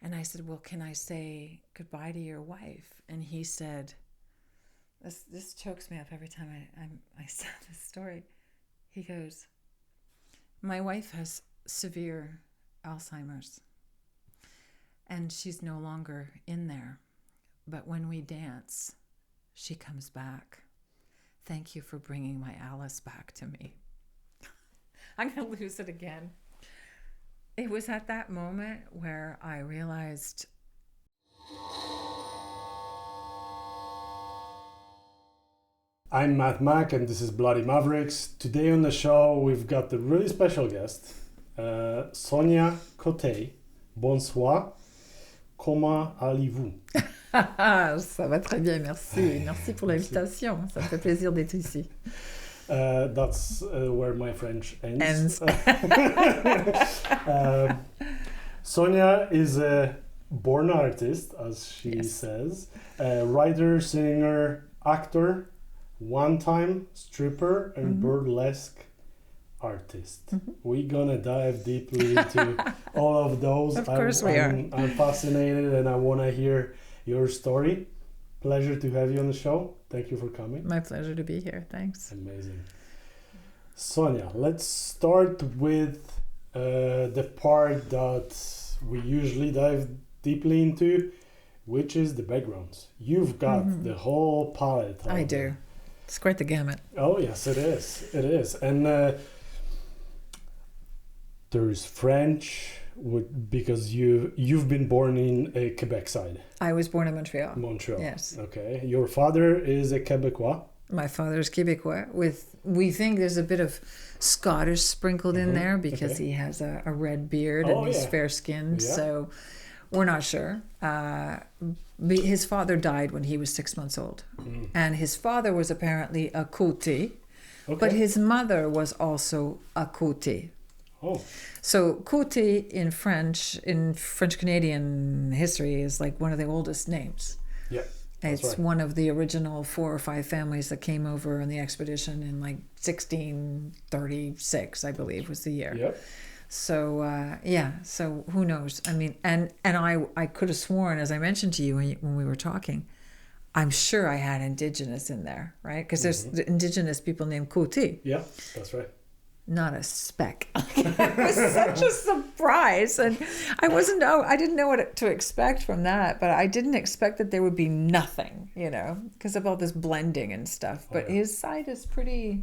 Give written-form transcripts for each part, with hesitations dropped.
And I said, well, can I say goodbye to your wife? And he said, this chokes me up every time I tell this story. He goes, my wife has severe Alzheimer's and she's no longer in there. But when we dance, she comes back. Thank you for bringing my Alice back to me. I'm going to lose it again. It was at that moment where I realized. I'm Matt Mack and this is Bloody Mavericks. Today on the show we've got a really special guest, Sonya Coté. Bonsoir. Comment allez-vous? Ça va très bien, merci. Merci pour l'invitation. Ça me fait plaisir d'être ici. That's where my French ends. Sonya is a born artist, as she says, a writer, singer, actor, one-time stripper, and burlesque artist. We're gonna dive deeply into all of those. Of course we are. I'm fascinated and I want to hear your story. Pleasure to have you on the show. Thank you for coming. My pleasure to be here. Thanks. Amazing. Sonya, let's start with the part that we usually dive deeply into, which is the backgrounds. You've got the whole palette. I do. It's quite the gamut. Oh, yes, it is. It is. And there's French, because you've been born in a Quebec side. I was born in Montreal. Montreal. Yes. Okay. Your father is a Quebecois. My father is Quebecois. We think there's a bit of Scottish sprinkled in there because he has a red beard and he's fair-skinned. Yeah. So we're not sure. His father died when he was 6 months old. And his father was apparently a Coté, but his mother was also a Coté. Oh. So Coté in French Canadian history is like one of the oldest names. Yeah. It's one of the original 4 or 5 families that came over on the expedition in like 1636, I believe was the year. Yep. So so who knows? I mean, and I could have sworn, as I mentioned to you when we were talking, I'm sure I had indigenous in there, right? Because there's the indigenous people named Coté. Yeah, that's right. Not a speck. It was such a surprise, and I didn't know what to expect from that, but I didn't expect that there would be nothing, because of all this blending and stuff. But his side is pretty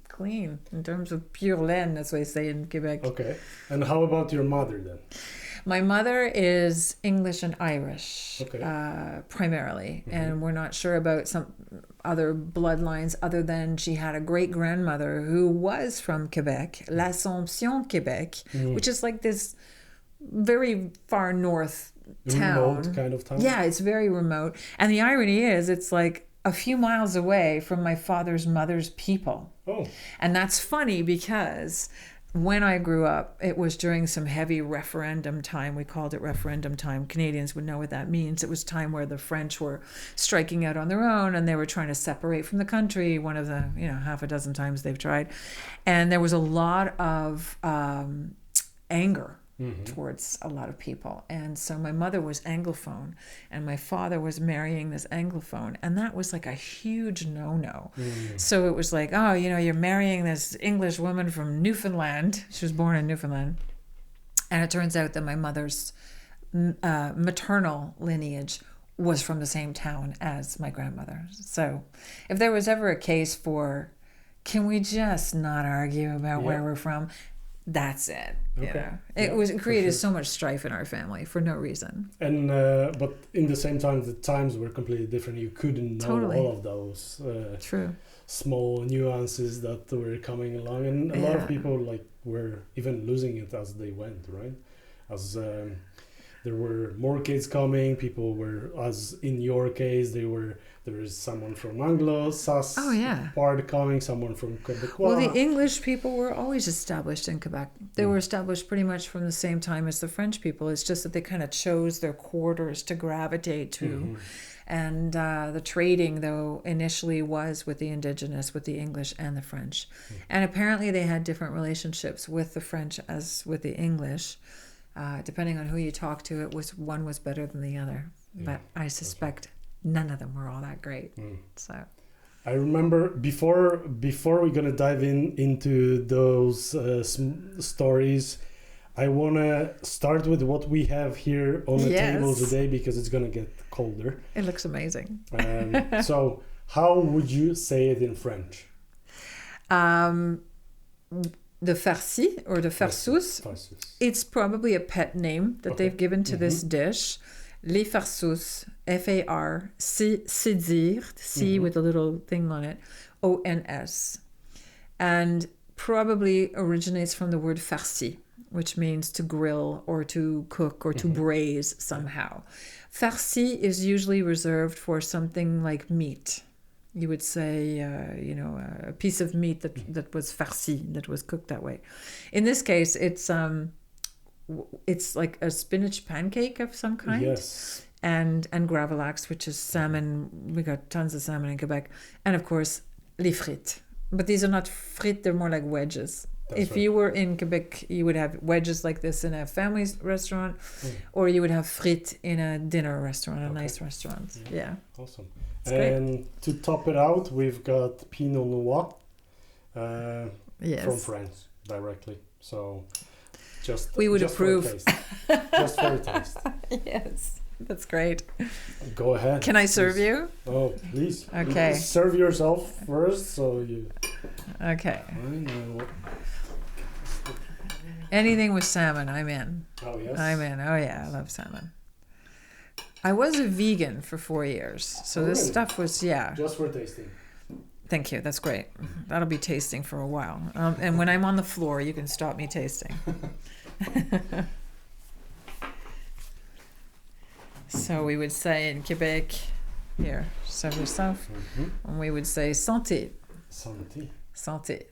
clean in terms of pure laine, as we say in Quebec. Okay, and how about your mother then? My mother is English and Irish, primarily, and we're not sure about some other bloodlines other than she had a great-grandmother who was from Quebec, l'Assomption, Quebec, which is like this very far north town. Remote kind of town? Yeah, it's very remote. And the irony is it's like a few miles away from my father's mother's people. Oh. And that's funny because when I grew up, it was during some heavy referendum time. We called it referendum time. Canadians would know what that means. It was time where the French were striking out on their own and they were trying to separate from the country. One of the, half a dozen times they've tried. And there was a lot of anger towards a lot of people. And so my mother was Anglophone and my father was marrying this Anglophone. And that was like a huge no-no. So it was like, you're marrying this English woman from Newfoundland. She was born in Newfoundland. And it turns out that my mother's maternal lineage was from the same town as my grandmother. So if there was ever a case for, can we just not argue about where we're from? That's it. It created so much strife in our family for no reason. And but in the same time, the times were completely different. You couldn't know all of those small nuances that were coming along, and a lot of people were even losing it as they went, right? As there were more kids coming, people were, as in your case, there is someone from Anglo-Sass part coming, someone from Quebecois. Well, the English people were always established in Quebec. They were established pretty much from the same time as the French people. It's just that they kind of chose their quarters to gravitate to. And the trading, though, initially was with the indigenous, with the English and the French. And apparently they had different relationships with the French as with the English. Depending on who you talk to, one was better than the other. Yeah, but I suspect none of them were all that great. So I remember before we're gonna dive into those stories, I wanna start with what we have here on the table today, because it's gonna get colder. It looks amazing. So how would you say it in French? The farci or the farceuse, it's probably a pet name that they've given to this dish. Les farceuses, F-A-R-C, C with a little thing on it, O-N-S. And probably originates from the word farci, which means to grill or to cook or to braise somehow. Farci is usually reserved for something like meat. You would say, a piece of meat that was farci, that was cooked that way. In this case, it's like a spinach pancake of some kind. Yes. And gravlax, which is salmon. We got tons of salmon in Quebec. And of course, les frites. But these are not frites, they're more like wedges. If you were in Quebec, you would have wedges like this in a family restaurant, or you would have frites in a dinner restaurant, a nice restaurant. Yeah. Awesome. And to top it out, we've got Pinot Noir from France directly. So we would approve. Just for a taste. Yes, that's great. Go ahead. Can I serve you? Oh, please. Okay. Please serve yourself first, so you. Okay. I know. Anything with salmon, I'm in. Oh yes. I'm in. Oh yeah, I love salmon. I was a vegan for 4 years, so this stuff was just for tasting. Thank you. That's great. That'll be tasting for a while. And when I'm on the floor, you can stop me tasting. So we would say in Quebec, here, serve yourself. And we would say santé. Santé. Santé.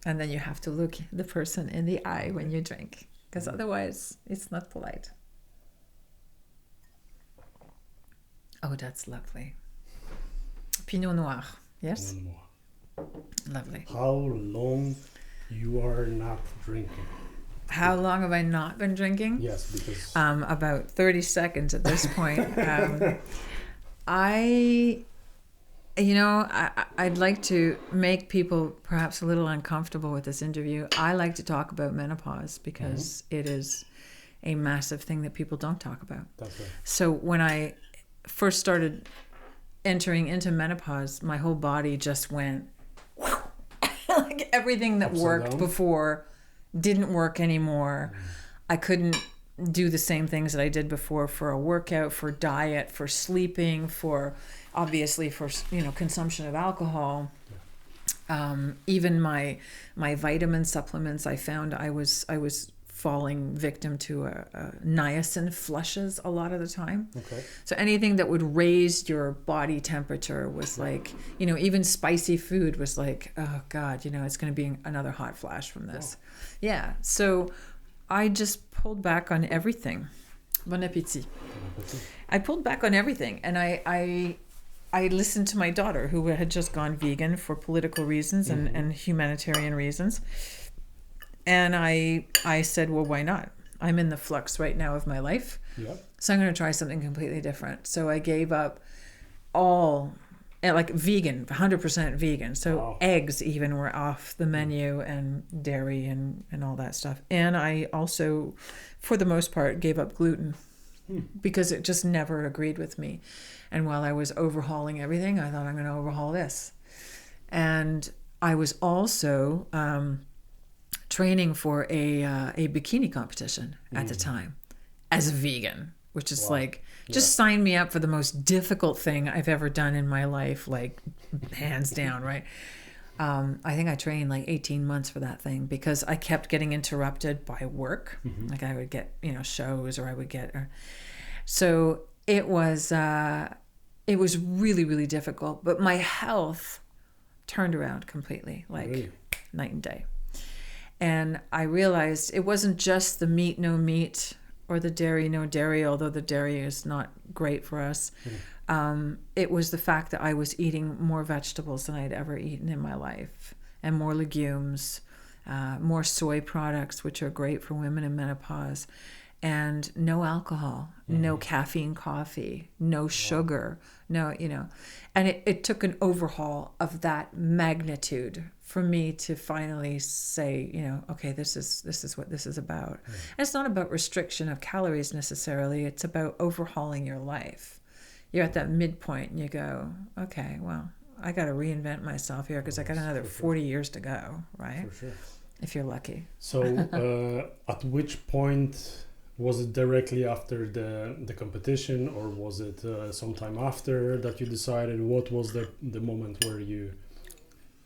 And then you have to look the person in the eye when you drink, because otherwise it's not polite. Oh, that's lovely. Pinot Noir, yes? Pinot Noir. Lovely. How long you are not drinking? How long have I not been drinking? Yes, because... about 30 seconds at this point. I'd like to make people perhaps a little uncomfortable with this interview. I like to talk about menopause because it is a massive thing that people don't talk about. That's right. So when I first started entering into menopause, my whole body just went like everything that worked before didn't work anymore. I couldn't do the same things that I did before for a workout, for diet, for sleeping, for consumption of alcohol. Even my vitamin supplements, I found I was falling victim to niacin flushes a lot of the time. Okay. So anything that would raise your body temperature was like, even spicy food was like, oh God, it's going to be another hot flash from this. Oh. Yeah. So I just pulled back on everything. Bon appétit. I pulled back on everything, and I listened to my daughter, who had just gone vegan for political reasons and humanitarian reasons. And I said, well, why not? I'm in the flux right now of my life. Yeah. So I'm going to try something completely different. So I gave up all, like vegan, 100% vegan. So eggs even were off the menu, and dairy and all that stuff. And I also, for the most part, gave up gluten because it just never agreed with me. And while I was overhauling everything, I thought I'm going to overhaul this. And I was also... training for a bikini competition at the time as a vegan, which is just sign me up for the most difficult thing I've ever done in my life, like hands down, right? I think I trained like 18 months for that thing because I kept getting interrupted by work. Like I would get, shows, or I would get, so it was really, really difficult, but my health turned around completely, like night and day. And I realized it wasn't just the meat, no meat, or the dairy, no dairy, although the dairy is not great for us. It was the fact that I was eating more vegetables than I'd ever eaten in my life, and more legumes, more soy products, which are great for women in menopause, and no alcohol, no caffeine coffee, no sugar, no, and it took an overhaul of that magnitude for me to finally say, okay, this is what this is about. And it's not about restriction of calories necessarily. It's about overhauling your life. You're at that midpoint and you go, okay, well, I got to reinvent myself here because I got another 40 years to go, right? For sure. If you're lucky. So at which point, was it directly after the competition, or was it sometime after that you decided? What was the moment where you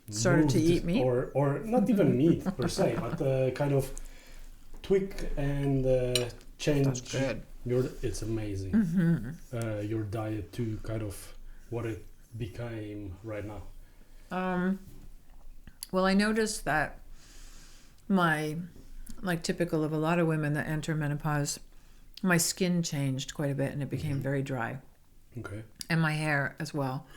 started to eat meat? Or not even meat per se, but kind of tweak and change. That's good. It's amazing. Your diet to kind of what it became right now. Well, I noticed that like typical of a lot of women that enter menopause, my skin changed quite a bit and it became very dry. Okay. And my hair as well.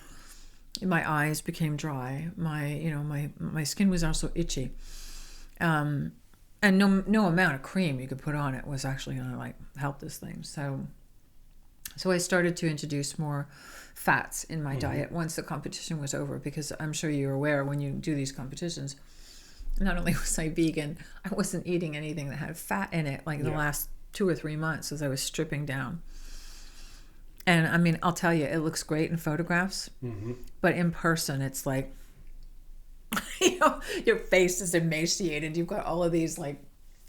My eyes became dry. My skin was also itchy. And no amount of cream you could put on it was actually going to help this thing. So I started to introduce more fats in my diet once the competition was over, because I'm sure you're aware when you do these competitions, not only was I vegan, I wasn't eating anything that had fat in it the last 2 or 3 months as I was stripping down. And I mean, I'll tell you, it looks great in photographs, but in person, it's like, your face is emaciated. You've got all of these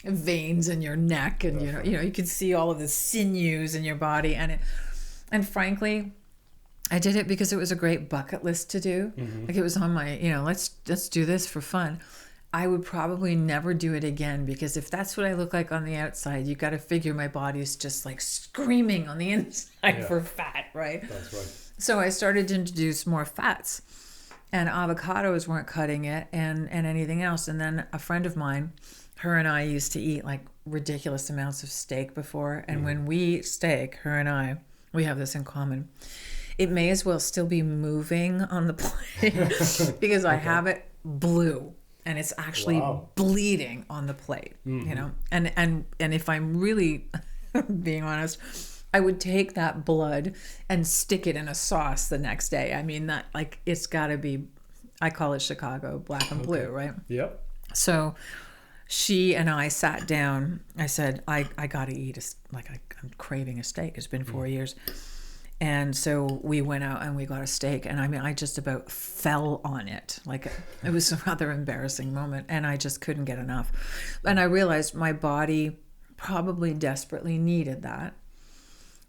veins in your neck, and you can see all of the sinews in your body. And frankly, I did it because it was a great bucket list to do. It was on my, let's do this for fun. I would probably never do it again, because if that's what I look like on the outside, you got to figure my body is just screaming on the inside for fat, right? That's right. So I started to introduce more fats, and avocados weren't cutting it, and anything else. And then a friend of mine, her and I used to eat ridiculous amounts of steak before. And when we eat steak, her and I, we have this in common. It may as well still be moving on the plate because I have it blue. And it's actually bleeding on the plate, and if I'm really being honest, I would take that blood and stick it in a sauce the next day. I mean, that it's got to be, I call it Chicago black and blue, right? Yep. So she and I sat down. I said, I got to eat I'm craving a steak. It's been 4 years. And so we went out and we got a steak, and I mean, I just about fell on it. It was a rather embarrassing moment, and I just couldn't get enough. And I realized my body probably desperately needed that.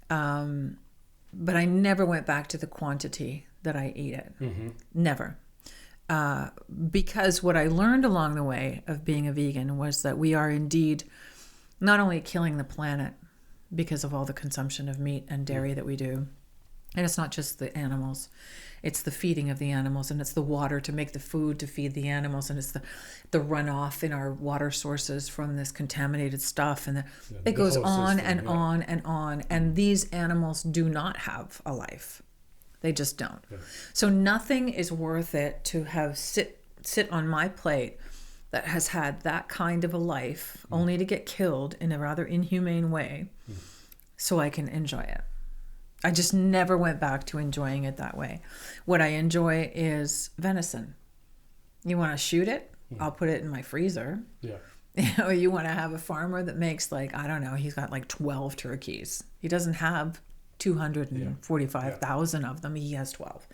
But I never went back to the quantity that I ate it. Never. Because what I learned along the way of being a vegan was that we are indeed not only killing the planet because of all the consumption of meat and dairy that we do. And it's not just the animals, it's the feeding of the animals, and it's the water to make the food to feed the animals, and it's the runoff in our water sources from this contaminated stuff, and it goes on and on and on. And these animals do not have a life. They just don't. Yeah. So nothing is worth it to have sit on my plate that has had that kind of a life only to get killed in a rather inhumane way so I can enjoy it. I just never went back to enjoying it that way. What I enjoy is venison. You want to shoot it? I'll put it in my freezer. Yeah. You want to have a farmer that makes I don't know, he's got 12 turkeys. He doesn't have 245,000 of them. He has 12.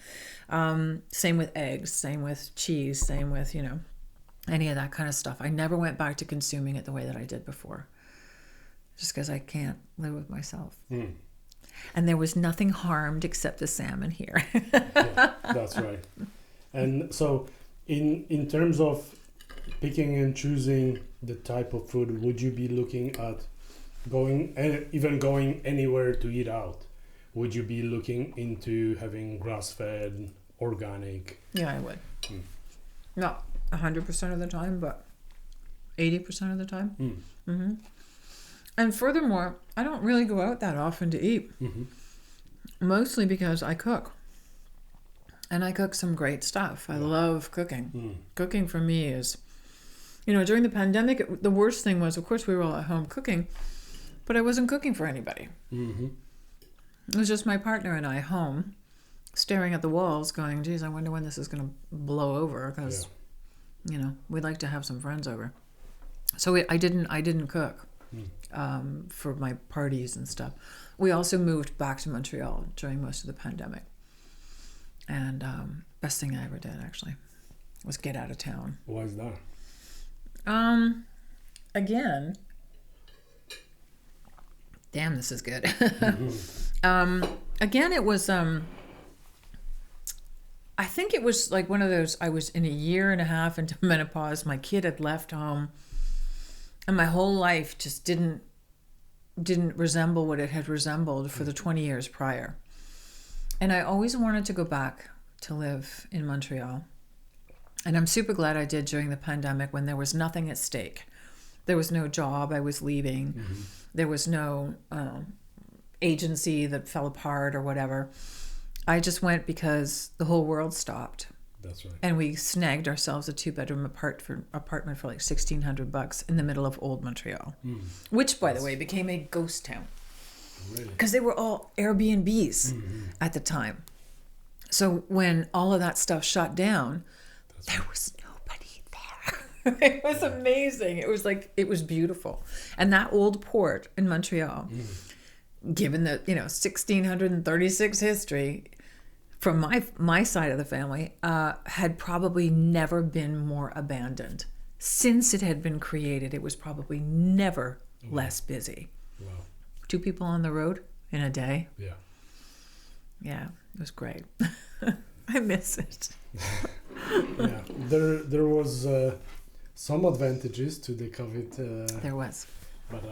Same with eggs, same with cheese, same with, any of that kind of stuff. I never went back to consuming it the way that I did before, just because I can't live with myself. And there was nothing harmed except the salmon here. Yeah, that's right. And so in terms of picking and choosing the type of food, would you be looking at going anywhere to eat out? Would you be looking into having grass-fed, organic? Yeah, I would. Not 100% of the time, but 80% of the time. And furthermore, I don't really go out that often to eat. Mostly because I cook. And I cook some great stuff. I love cooking. Cooking for me is During the pandemic, the worst thing was, of course, we were all at home cooking, but I wasn't cooking for anybody. Mm-hmm. It was just my partner and I home, staring at the walls, going, geez, I wonder when this is going to blow over, because, we'd like to have some friends over. So I didn't cook for my parties and stuff. We also moved back to Montreal during most of the pandemic. And best thing I ever did, actually, was get out of town. Why is that? Again, damn, this is good. Again, it was, I think it was like one of those, I was in a year and a half into menopause. My kid had left home, and my whole life just didn't resemble what it had resembled for the 20 years prior. And I always wanted to go back to live in Montreal. And I'm super glad I did during the pandemic, when there was nothing at stake. There was no job I was leaving. Mm-hmm. There was no agency that fell apart or whatever. I just went because the whole world stopped. That's right. And we snagged ourselves a 2-bedroom apartment for like $1,600 in the middle of old Montreal, which, by the way, became a ghost town. Really? Because they were all Airbnbs at the time. So when all of that stuff shut down, there was nobody there. It was amazing. It was it was beautiful. And that old port in Montreal, given the 1636 history, from my side of the family, had probably never been more abandoned. Since it had been created, it was probably never less busy. Wow. 2 people on the road in a day. Yeah. Yeah, it was great. I miss it. Yeah, there was some advantages to the COVID. There was. But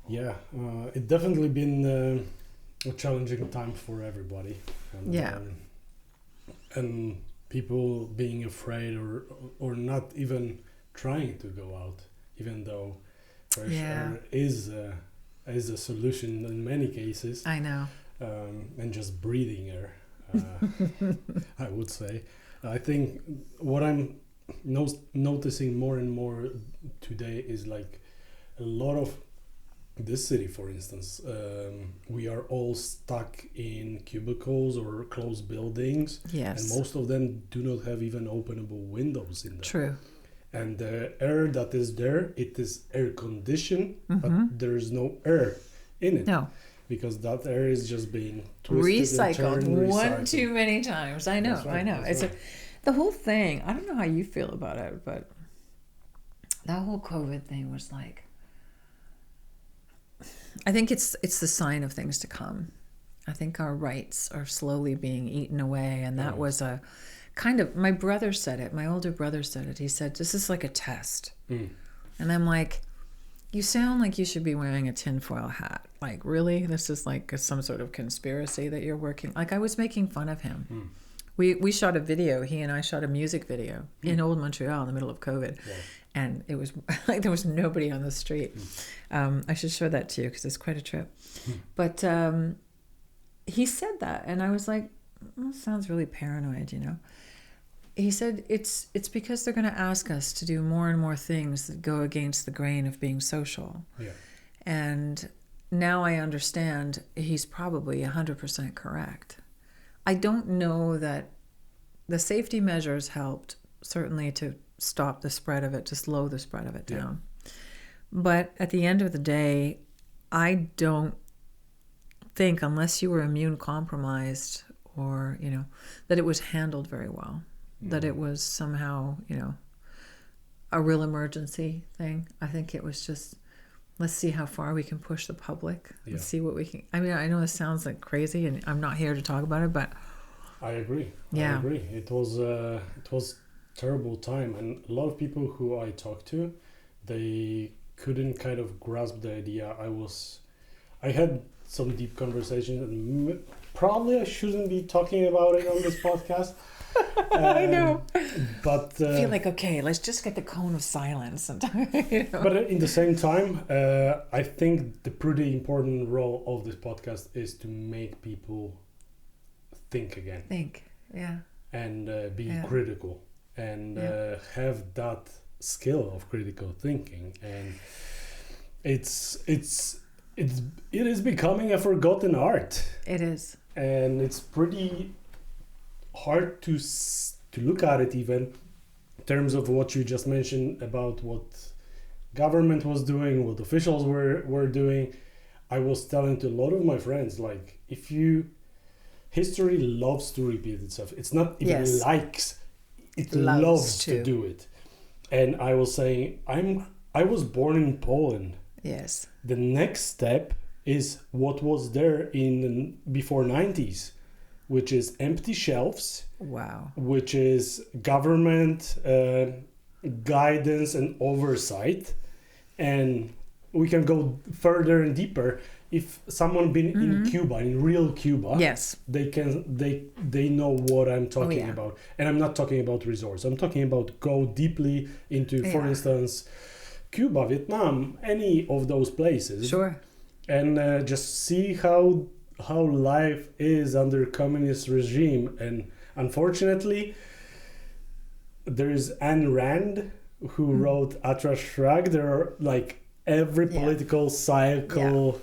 it definitely been a challenging time for everybody. And, and people being afraid or not even trying to go out, even though fresh air is a solution in many cases. I know. And just breathing air, I would say. I think what I'm noticing more and more today is like a lot of this city, for instance, we are all stuck in cubicles or closed buildings. Yes. And most of them do not have even openable windows in them. True. And the air that is there, it is air conditioned, but there is no air in it. No. Because that air is just being twisted recycled one too many times. I know. Right, I know. It's the whole thing. I don't know how you feel about it, but that whole COVID thing was like, I think it's the sign of things to come. I think our rights are slowly being eaten away, and that was a kind of, my brother said it, my older brother said it. He said, this is like a test. And I'm like, you sound like you should be wearing a tinfoil hat. Like, really? This is like some sort of conspiracy that you're working. Like, I was making fun of him. We shot a video. He and I shot a music video in old Montreal in the middle of COVID. Wow. And it was like there was nobody on the street. I should show that to you because it's quite a trip. But he said that, and I was like, well, sounds really paranoid, He said it's because they're going to ask us to do more and more things that go against the grain of being social. Yeah. And now I understand he's probably 100% correct. I don't know that the safety measures helped, certainly, to stop the spread of it, to slow the spread of it down. Yeah. But at the end of the day, I don't think, unless you were immune compromised or, that it was handled very well. That it was somehow, a real emergency thing. I think it was just, let's see how far we can push the public. Yeah. Let's see what we can. I mean, I know this sounds like crazy, and I'm not here to talk about it, but I agree. Yeah. I agree. It was terrible time, and a lot of people who I talked to, they couldn't kind of grasp the idea. I had some deep conversations, and probably I shouldn't be talking about it on this podcast. I know, but I feel like, okay, let's just get the cone of silence. But in the same time, I think the pretty important role of this podcast is to make people think again. Yeah. And be critical and have that skill of critical thinking, and it is becoming a forgotten art. It is, and it's pretty hard to look at it, even in terms of what you just mentioned about what government was doing, what officials were doing. I was telling to a lot of my friends, like, history loves to repeat itself. It's not even likes, it loves to do it. And I was saying, I was born in Poland. Yes. The next step is what was there in before 90s, which is empty shelves. Wow. Which is government guidance and oversight. And we can go further and deeper. If someone been in Cuba, in real Cuba, yes, they know what I'm talking about. And I'm not talking about resorts. I'm talking about go deeply into, for instance, Cuba, Vietnam, any of those places. Sure. And just see how life is under communist regime. And unfortunately, there's Ayn Rand who wrote Atlas Shrugged. There are like every political cycle,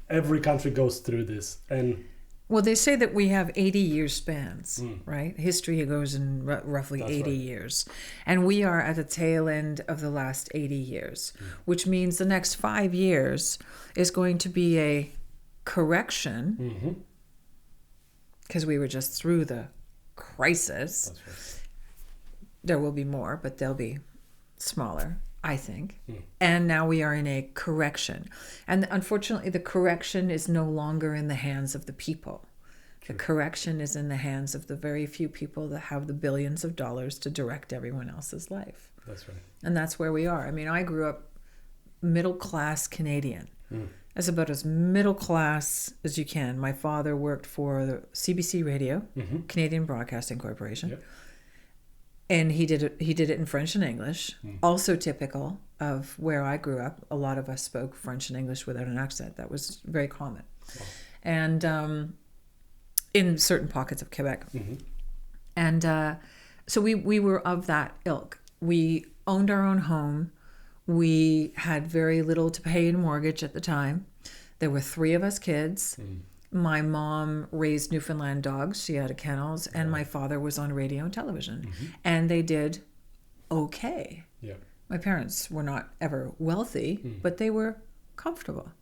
every country goes through this. And well, they say that we have 80-year spans, right? History goes in roughly 80 years. And we are at the tail end of the last 80 years, which means the next 5 years is going to be a correction, because we were just through the crisis. That's right. There will be more, but they'll be smaller, I think. And now we are in a correction. And unfortunately, the correction is no longer in the hands of the people. True. The correction is in the hands of the very few people that have the billions of dollars to direct everyone else's life. That's right. And that's where we are. I mean, I grew up middle-class Canadian. That's about as middle class as you can. My father worked for the CBC Radio, Canadian Broadcasting Corporation. Yep. And he did it in French and English, also typical of where I grew up. A lot of us spoke French and English without an accent. That was very common. Wow. And in certain pockets of Quebec. And so we were of that ilk. We owned our own home. We had very little to pay in mortgage at the time. There were 3 of us kids. My mom raised Newfoundland dogs. She had a kennels, and my father was on radio and television. And they did okay. Yeah. My parents were not ever wealthy, but they were comfortable.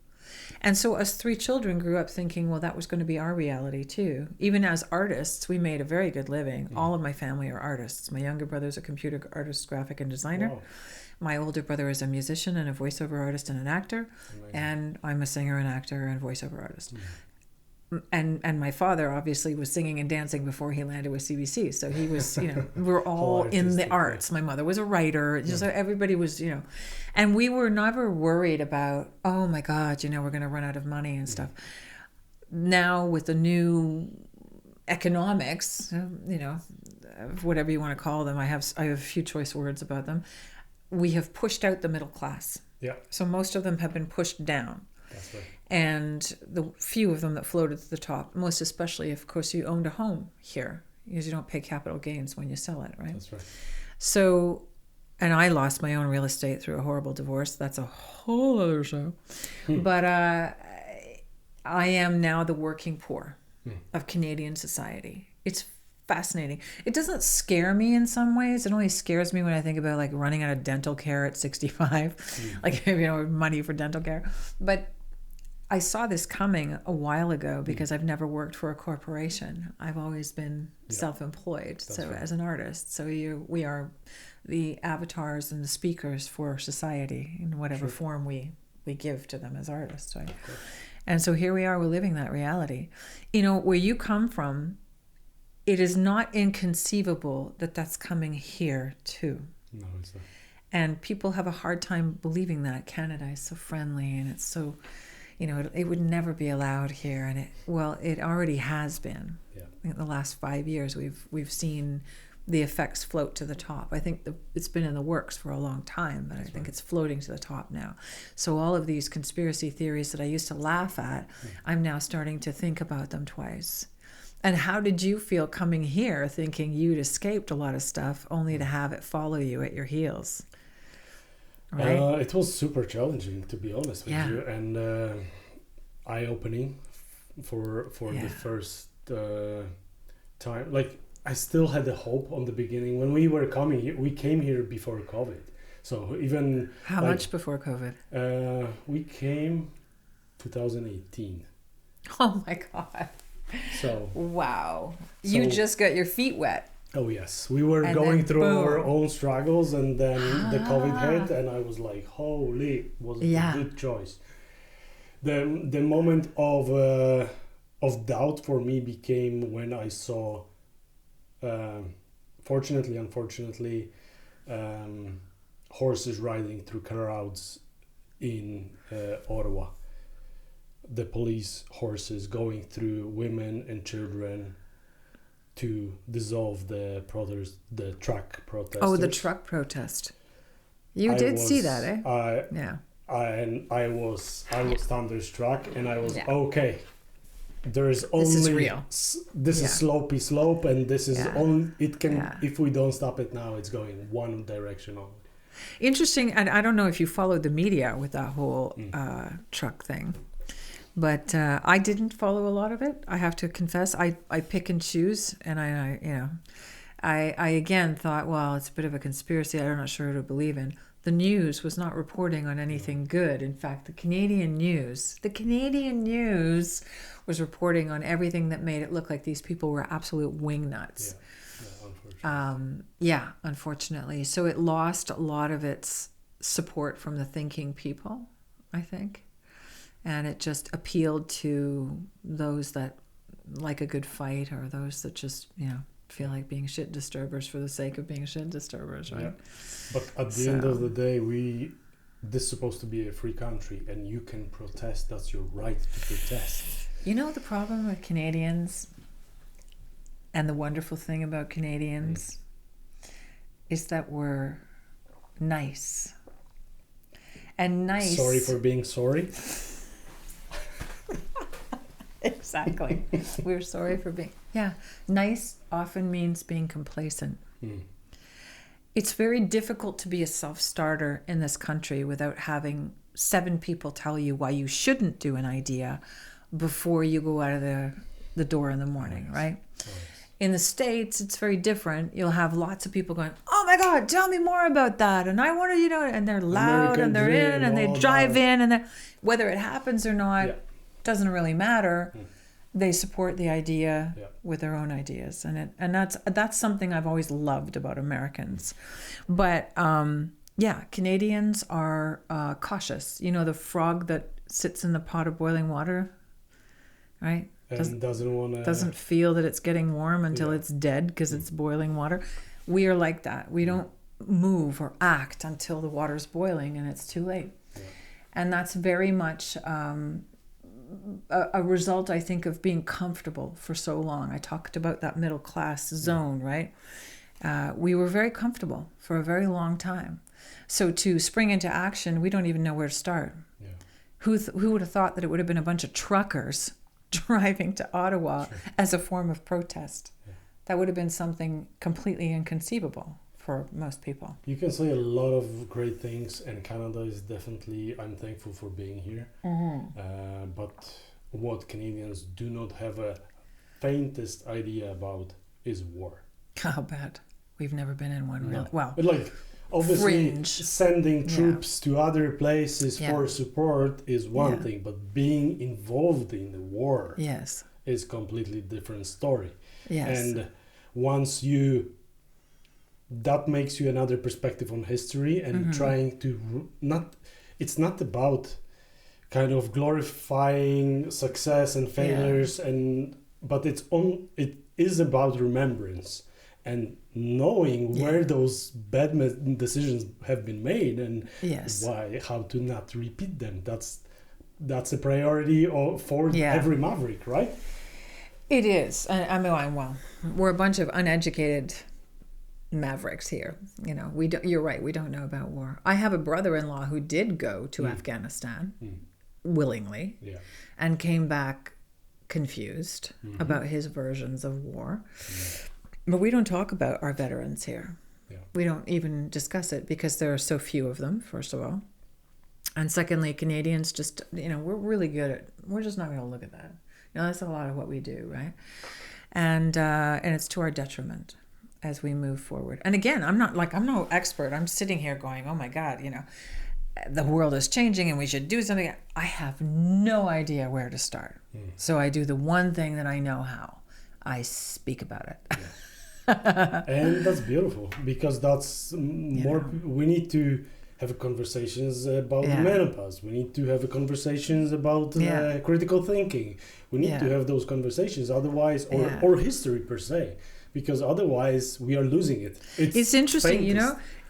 And so us 3 children grew up thinking, well, that was going to be our reality too. Even as artists, we made a very good living. All of my family are artists. My younger brother's a computer artist, graphic and designer. Wow. My older brother is a musician and a voiceover artist and an actor. Amazing. And I'm a singer and actor and voiceover artist. And my father obviously was singing and dancing before he landed with CBC. So he was, we're all in the arts. My mother was a writer. Just everybody was, and we were never worried about, oh my God, we're going to run out of money and stuff. Now with the new economics, whatever you want to call them, I have a few choice words about them. We have pushed out the middle class. Yeah. So most of them have been pushed down. That's right. And the few of them that floated to the top, most especially, of course, you owned a home here, because you don't pay capital gains when you sell it, right? That's right. So, and I lost my own real estate through a horrible divorce. That's a whole other show. But I am now the working poor of Canadian society. It's fascinating. It doesn't scare me in some ways. It only scares me when I think about like running out of dental care at 65, like, money for dental care. But I saw this coming a while ago because I've never worked for a corporation. I've always been self-employed. That's so right. As an artist. So we are the avatars and the speakers for society in whatever form we give to them as artists. Right? And so here we are, we're living that reality. Where you come from, it is not inconceivable that that's coming here too. No, it's not. And people have a hard time believing that. Canada is so friendly and it's so... it would never be allowed here, and it already has been. Yeah. In the last 5 years, we've seen the effects float to the top. I think it's been in the works for a long time, but I think it's floating to the top now. So all of these conspiracy theories that I used to laugh at, I'm now starting to think about them twice. And how did you feel coming here, thinking you'd escaped a lot of stuff, only to have it follow you at your heels? right? It was super challenging, to be honest with you, and eye-opening for the first time. Like, I still had a hope on the beginning. When we were coming here, we came here before COVID. So even... How much before COVID? We came 2018. Oh my God. So... Wow. You just got your feet wet. Oh yes, we were going through our own struggles, and then the COVID hit, and I was like, "Holy, was it a good choice?" The moment of doubt for me became when I saw, unfortunately, horses riding through crowds in Ottawa. The police horses going through women and children to dissolve the truck protesters. Oh, the truck protest. You did see that, eh? I was thunderstruck, and I was okay. There is only... This is real. This is slopey slope, and this is only... It can... If we don't stop it now, it's going one direction only. Interesting, and I don't know if you followed the media with that whole truck thing. But I didn't follow a lot of it. I have to confess, I pick and choose, and I again thought, well, it's a bit of a conspiracy. I'm not sure who to believe in. The news was not reporting on anything good. In fact, the Canadian news was reporting on everything that made it look like these people were absolute wingnuts. Unfortunately. So it lost a lot of its support from the thinking people, I think. And it just appealed to those that like a good fight, or those that just, feel like being shit disturbers for the sake of being shit disturbers, right? Yeah. But at the end of the day, this is supposed to be a free country, and you can protest. That's your right to protest. You know the problem with Canadians, and the wonderful thing about Canadians, is that we're nice. And nice... Sorry for being sorry. Exactly. We're sorry for being... Yeah. Nice often means being complacent. It's very difficult to be a self-starter in this country without having 7 people tell you why you shouldn't do an idea before you go out of the door in the morning, right? In the States, it's very different. You'll have lots of people going, "Oh my God, tell me more about that." And I want to, and they're loud, and they're in, and they drive in, and whether it happens or not, doesn't really matter. They support the idea with their own ideas, and that's something I've always loved about Americans. But Canadians are cautious. You know, the frog that sits in the pot of boiling water, right? And doesn't feel that it's getting warm until it's dead because it's boiling water. We are like that. We don't move or act until the water's boiling and it's too late. And that's very much a result, I think, of being comfortable for so long. I talked about that middle class zone, right? We were very comfortable for a very long time. So to spring into action, we don't even know where to start. Who would have thought that it would have been a bunch of truckers driving to Ottawa as a form of protest? That would have been something completely inconceivable for most people. You can say a lot of great things, and Canada is definitely, I'm thankful for being here. But what Canadians do not have a faintest idea about is war. How bad. We've never been in one, really. Well, but obviously fringe. Sending troops to other places for support is one thing, but being involved in the war is completely different story. And once that makes you another perspective on history, and trying to it's not about kind of glorifying success and failures, but it is about remembrance and knowing where those bad decisions have been made, and how to not repeat them. That's a priority for every maverick, right? It is. I mean, well, we're a bunch of uneducated mavericks here. You're right. We don't know about war. I have a brother-in-law who did go to Afghanistan willingly and came back confused about his versions of war. But we don't talk about our veterans here. We don't even discuss it because there are so few of them, first of all. And secondly, Canadians just, we're really good at, we're just not going to look at that. That's a lot of what we do, right? And it's to our detriment as we move forward. And again, I'm no expert. I'm sitting here going, oh my God, the world is changing and we should do something. I have no idea where to start. So I do the one thing that I know how. I speak about it. And that's beautiful, because that's more, we need to have conversations about menopause. We need to have conversations about critical thinking. We need to have those conversations, otherwise, or history per se, because otherwise we are losing it. It's interesting,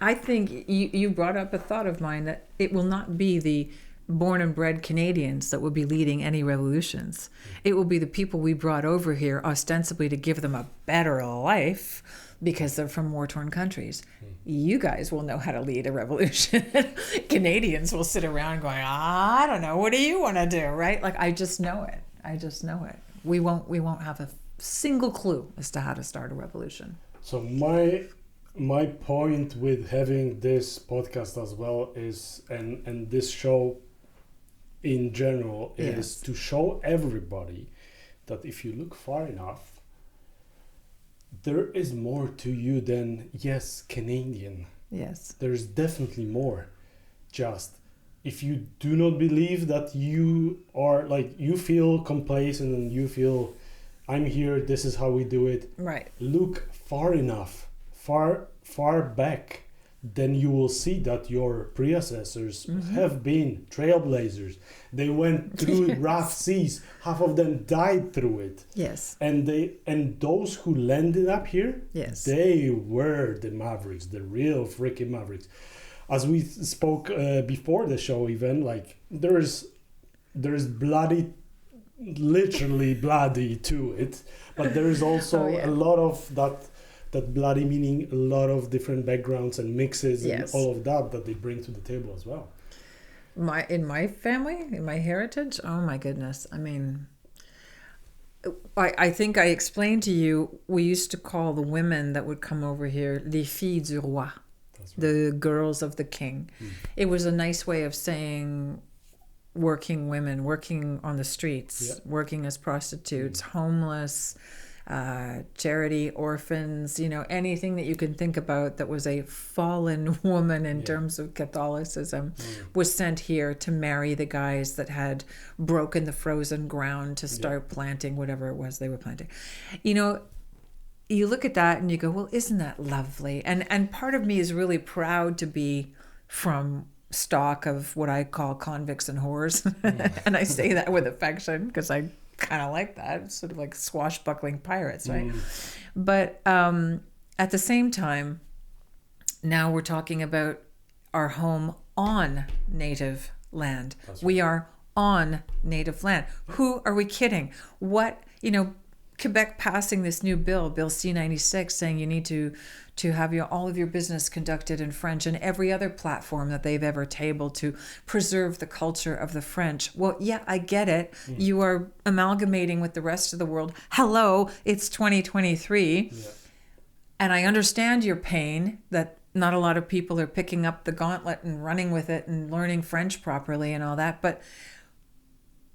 I think you brought up a thought of mine that it will not be the born and bred Canadians that will be leading any revolutions. It will be the people we brought over here ostensibly to give them a better life because they're from war-torn countries. You guys will know how to lead a revolution. Canadians will sit around going, I don't know, what do you want to do, right? I just know it. We won't have a single clue as to how to start a revolution. So my point with having this podcast as well is, and this show in general, is to show everybody that if you look far enough, there is more to you than Canadian. Yes. There's definitely more. Just if you do not believe that you are you feel complacent and you feel I'm here, this is how we do it. Right. Look far enough, far back, then you will see that your predecessors have been trailblazers. They went through rough seas. Half of them died through it. Yes. And those who landed up here, they were the mavericks, the real freaking mavericks. As we spoke before the show, even there's bloody, literally bloody to it, but there is also a lot of that bloody, meaning a lot of different backgrounds and mixes and all of that they bring to the table as well. In my family, in my heritage, oh my goodness. I mean, I think I explained to you, we used to call the women that would come over here les filles du roi, the girls of the king. It was a nice way of saying working women, working on the streets, working as prostitutes, homeless, charity, orphans, anything that you can think about that was a fallen woman in terms of Catholicism was sent here to marry the guys that had broken the frozen ground to start planting whatever it was they were planting. You look at that and you go, well, isn't that lovely? And part of me is really proud to be from stock of what I call convicts and whores. And I say that with affection because I kind of like that. It's sort of like swashbuckling pirates, right? But at the same time, now we're talking about our home on native land. We are on native land. Who are we kidding? What, Quebec passing this new bill, Bill C-96, saying you need to have all of your business conducted in French, and every other platform that they've ever tabled to preserve the culture of the French. Well, yeah, I get it. You are amalgamating with the rest of the world. Hello, it's 2023. Yeah. And I understand your pain that not a lot of people are picking up the gauntlet and running with it and learning French properly and all that. But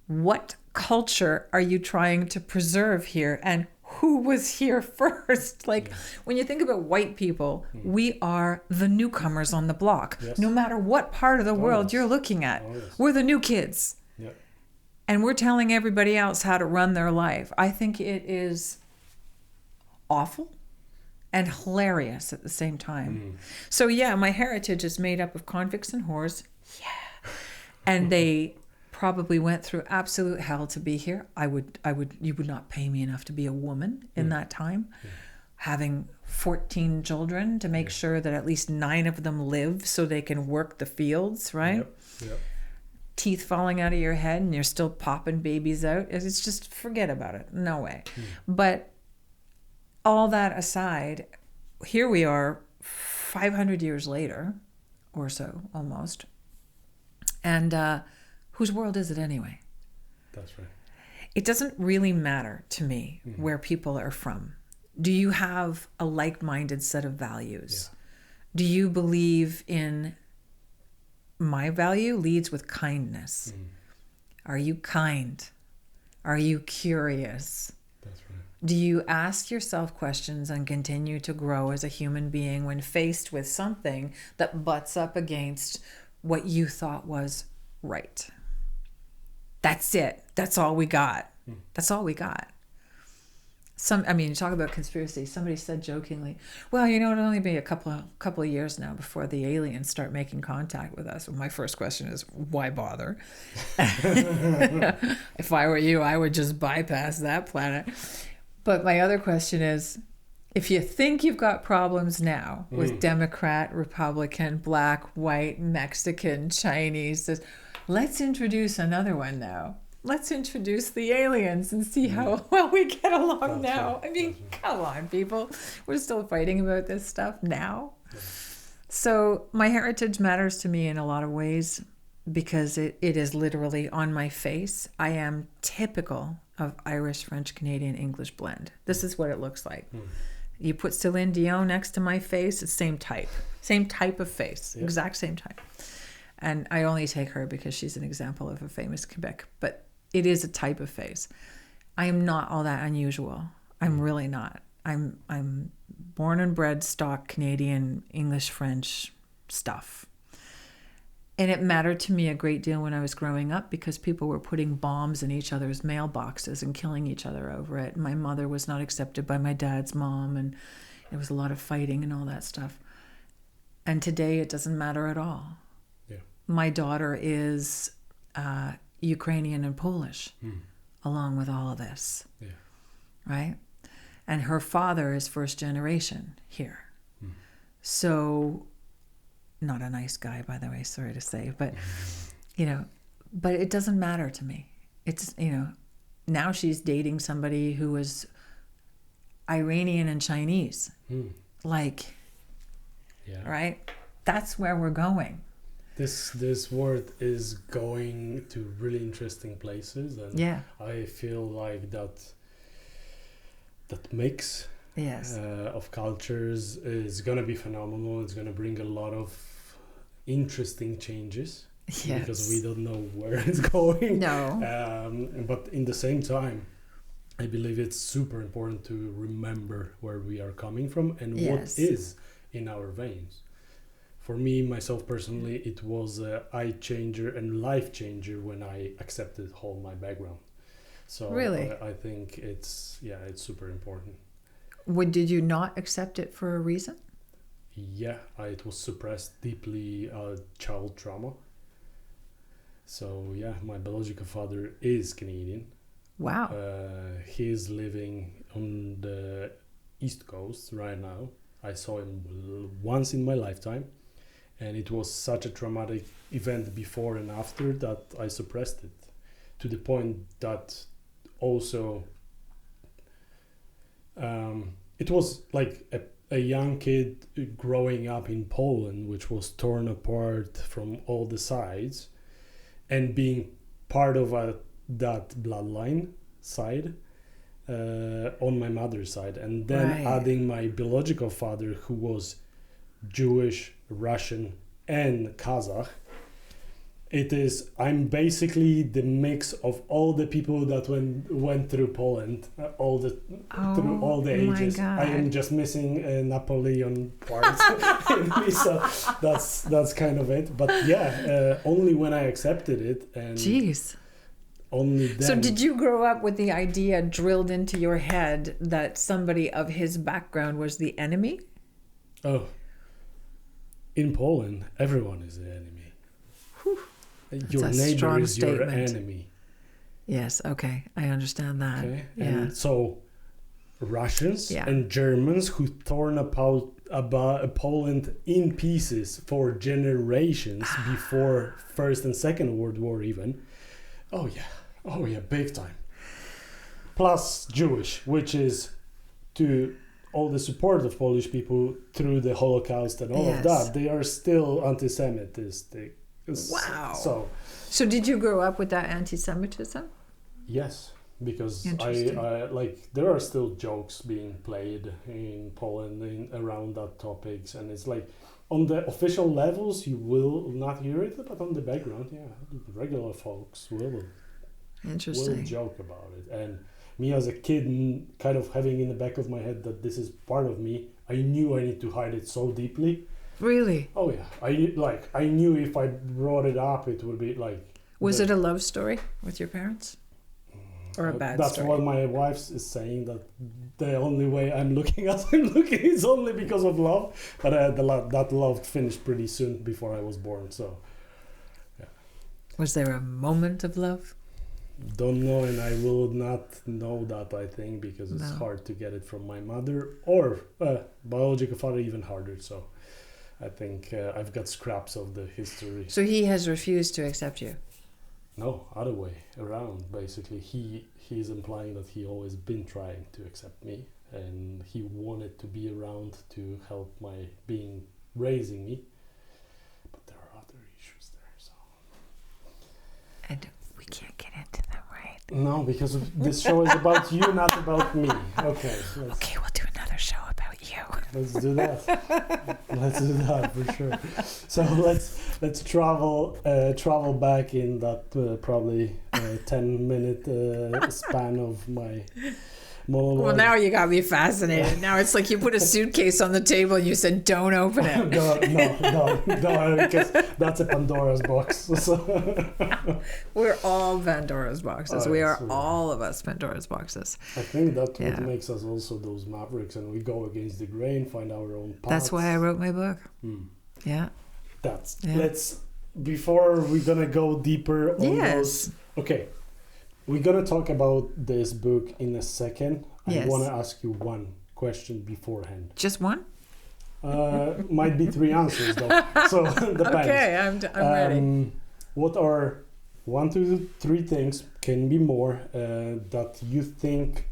what culture are you trying to preserve here? And who was here first? When you think about white people, we are the newcomers on the block. Yes. No matter what part of the world you're looking at, we're the new kids. Yep. And we're telling everybody else how to run their life. I think it is awful and hilarious at the same time. So my heritage is made up of convicts and whores. Yeah. And they probably went through absolute hell to be here. You would not pay me enough to be a woman in that time. Having 14 children to make sure that at least 9 of them live so they can work the fields, right? Yep. Teeth falling out of your head and you're still popping babies out. It's just, forget about it. No way. But all that aside, here we are 500 years later or so, almost. And whose world is it anyway? That's right. It doesn't really matter to me where people are from. Do you have a like-minded set of values? Do you believe in my value leads with kindness? Are you kind? Are you curious? That's right. Do you ask yourself questions and continue to grow as a human being when faced with something that butts up against what you thought was right? That's it. That's all we got. That's all we got. You talk about conspiracy. Somebody said jokingly, well, it'll only be a couple of years now before the aliens start making contact with us. Well, my first question is, why bother? If I were you, I would just bypass that planet. But my other question is, if you think you've got problems now with Democrat, Republican, Black, White, Mexican, Chinese, let's introduce another one now. Let's introduce the aliens and see how well we get along now. Come on, people. We're still fighting about this stuff now. Yeah. So my heritage matters to me in a lot of ways because it is literally on my face. I am typical of Irish, French, Canadian, English blend. This is what it looks like. You put Celine Dion next to my face, it's same type of face, exact same type. And I only take her because she's an example of a famous Quebec, but it is a type of face. I am not all that unusual. I'm really not. I'm born and bred stock Canadian, English, French stuff. And it mattered to me a great deal when I was growing up because people were putting bombs in each other's mailboxes and killing each other over it. My mother was not accepted by my dad's mom, and there was a lot of fighting and all that stuff. And today it doesn't matter at all. Yeah. My daughter is Ukrainian and Polish, along with all of this, right? And her father is first generation here. So, not a nice guy, by the way, sorry to say, but, but it doesn't matter to me. It's, now she's dating somebody who is Iranian and Chinese, right? That's where we're going. This world is going to really interesting places, and I feel like that mix of cultures is gonna be phenomenal. It's gonna bring a lot of interesting changes because we don't know where it's going. No, but in the same time, I believe it's super important to remember where we are coming from and what is in our veins. For me, myself personally, it was an eye changer and life changer when I accepted all my background. So really? I think it's super important. Did you not accept it for a reason? Yeah, it was suppressed deeply child trauma. So my biological father is Canadian. Wow. He's living on the East Coast right now. I saw him once in my lifetime. And it was such a traumatic event before and after that I suppressed it to the point that also it was like a young kid growing up in Poland, which was torn apart from all the sides, and being part of that bloodline side on my mother's side, and then adding my biological father, who was Jewish, Russian, and Kazakh. I'm basically the mix of all the people that went through Poland, through all the ages. I am just missing Napoleon parts in me, so that's kind of it. But only when I accepted it, and only then. So did you grow up with the idea drilled into your head that somebody of his background was the enemy? Oh. In Poland, everyone is the enemy. Whew. Your neighbor is your enemy. Yes, okay. I understand that. Okay. Yeah. And so Russians and Germans who torn apart Poland in pieces for generations before First and Second World War even. Oh yeah, big time. Plus Jewish, which is to all the support of Polish people through the Holocaust and all of that, they are still anti-Semitic. Wow. So did you grow up with that anti-Semitism? Yes, because I there are still jokes being played in Poland around that topics, and it's like on the official levels, you will not hear it, but on the background, yeah, regular folks will joke about it. And me as a kid, kind of having in the back of my head that this is part of me, I knew I need to hide it so deeply. Really? Oh yeah, I knew if I brought it up, it would be like. Was it a love story with your parents? Or a bad story? That's what my wife is saying, that the only way I'm looking as I'm looking is only because of love. But that love finished pretty soon before I was born, so yeah. Was there a moment of love? Don't know, and I will not know that, I think, because it's hard to get it from my mother or biological father, even harder. So I think I've got scraps of the history. So he has refused to accept you? No, other way around. Basically, he's implying that he always been trying to accept me, and he wanted to be around to help my raising me. But there are other issues there, so. And we can't get into them, right? No, because this show is about you, not about me. Okay. Okay, we'll do another show about you. Let's do that. Let's do that for sure. So let's travel back in that probably 10-minute span of my monologue. Well, now you got me fascinated. Now it's like you put a suitcase on the table and you said, "Don't open it." No, because that's a Pandora's box. So. We're all Pandora's boxes. We are all of us Pandora's boxes. I think that's what makes us also those mavericks, and we go against the grain, find our own paths. That's why I wrote my book. Yeah. Let's, before we're gonna go deeper on those. Okay. We're going to talk about this book in a second. I want to ask you one question beforehand. Just one? Might be 3 answers, though. So, depends. Okay, I'm ready. What are 1 to 3 things, can be more, that you think,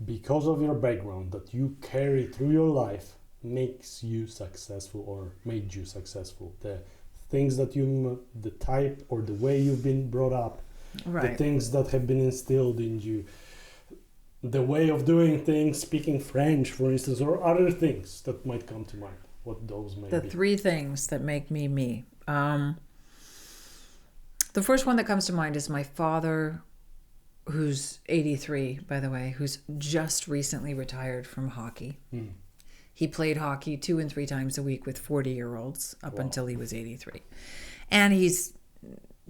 because of your background, that you carry through your life, makes you successful or made you successful? The things that the type or the way you've been brought up. Right. The things that have been instilled in you, the way of doing things, speaking French, for instance, or other things that might come to mind. What those may be. The 3 things that make me me. The first one that comes to mind is my father, who's 83, by the way, who's just recently retired from hockey. He played hockey 2 and 3 times a week with 40-year-olds up until he was 83. And he's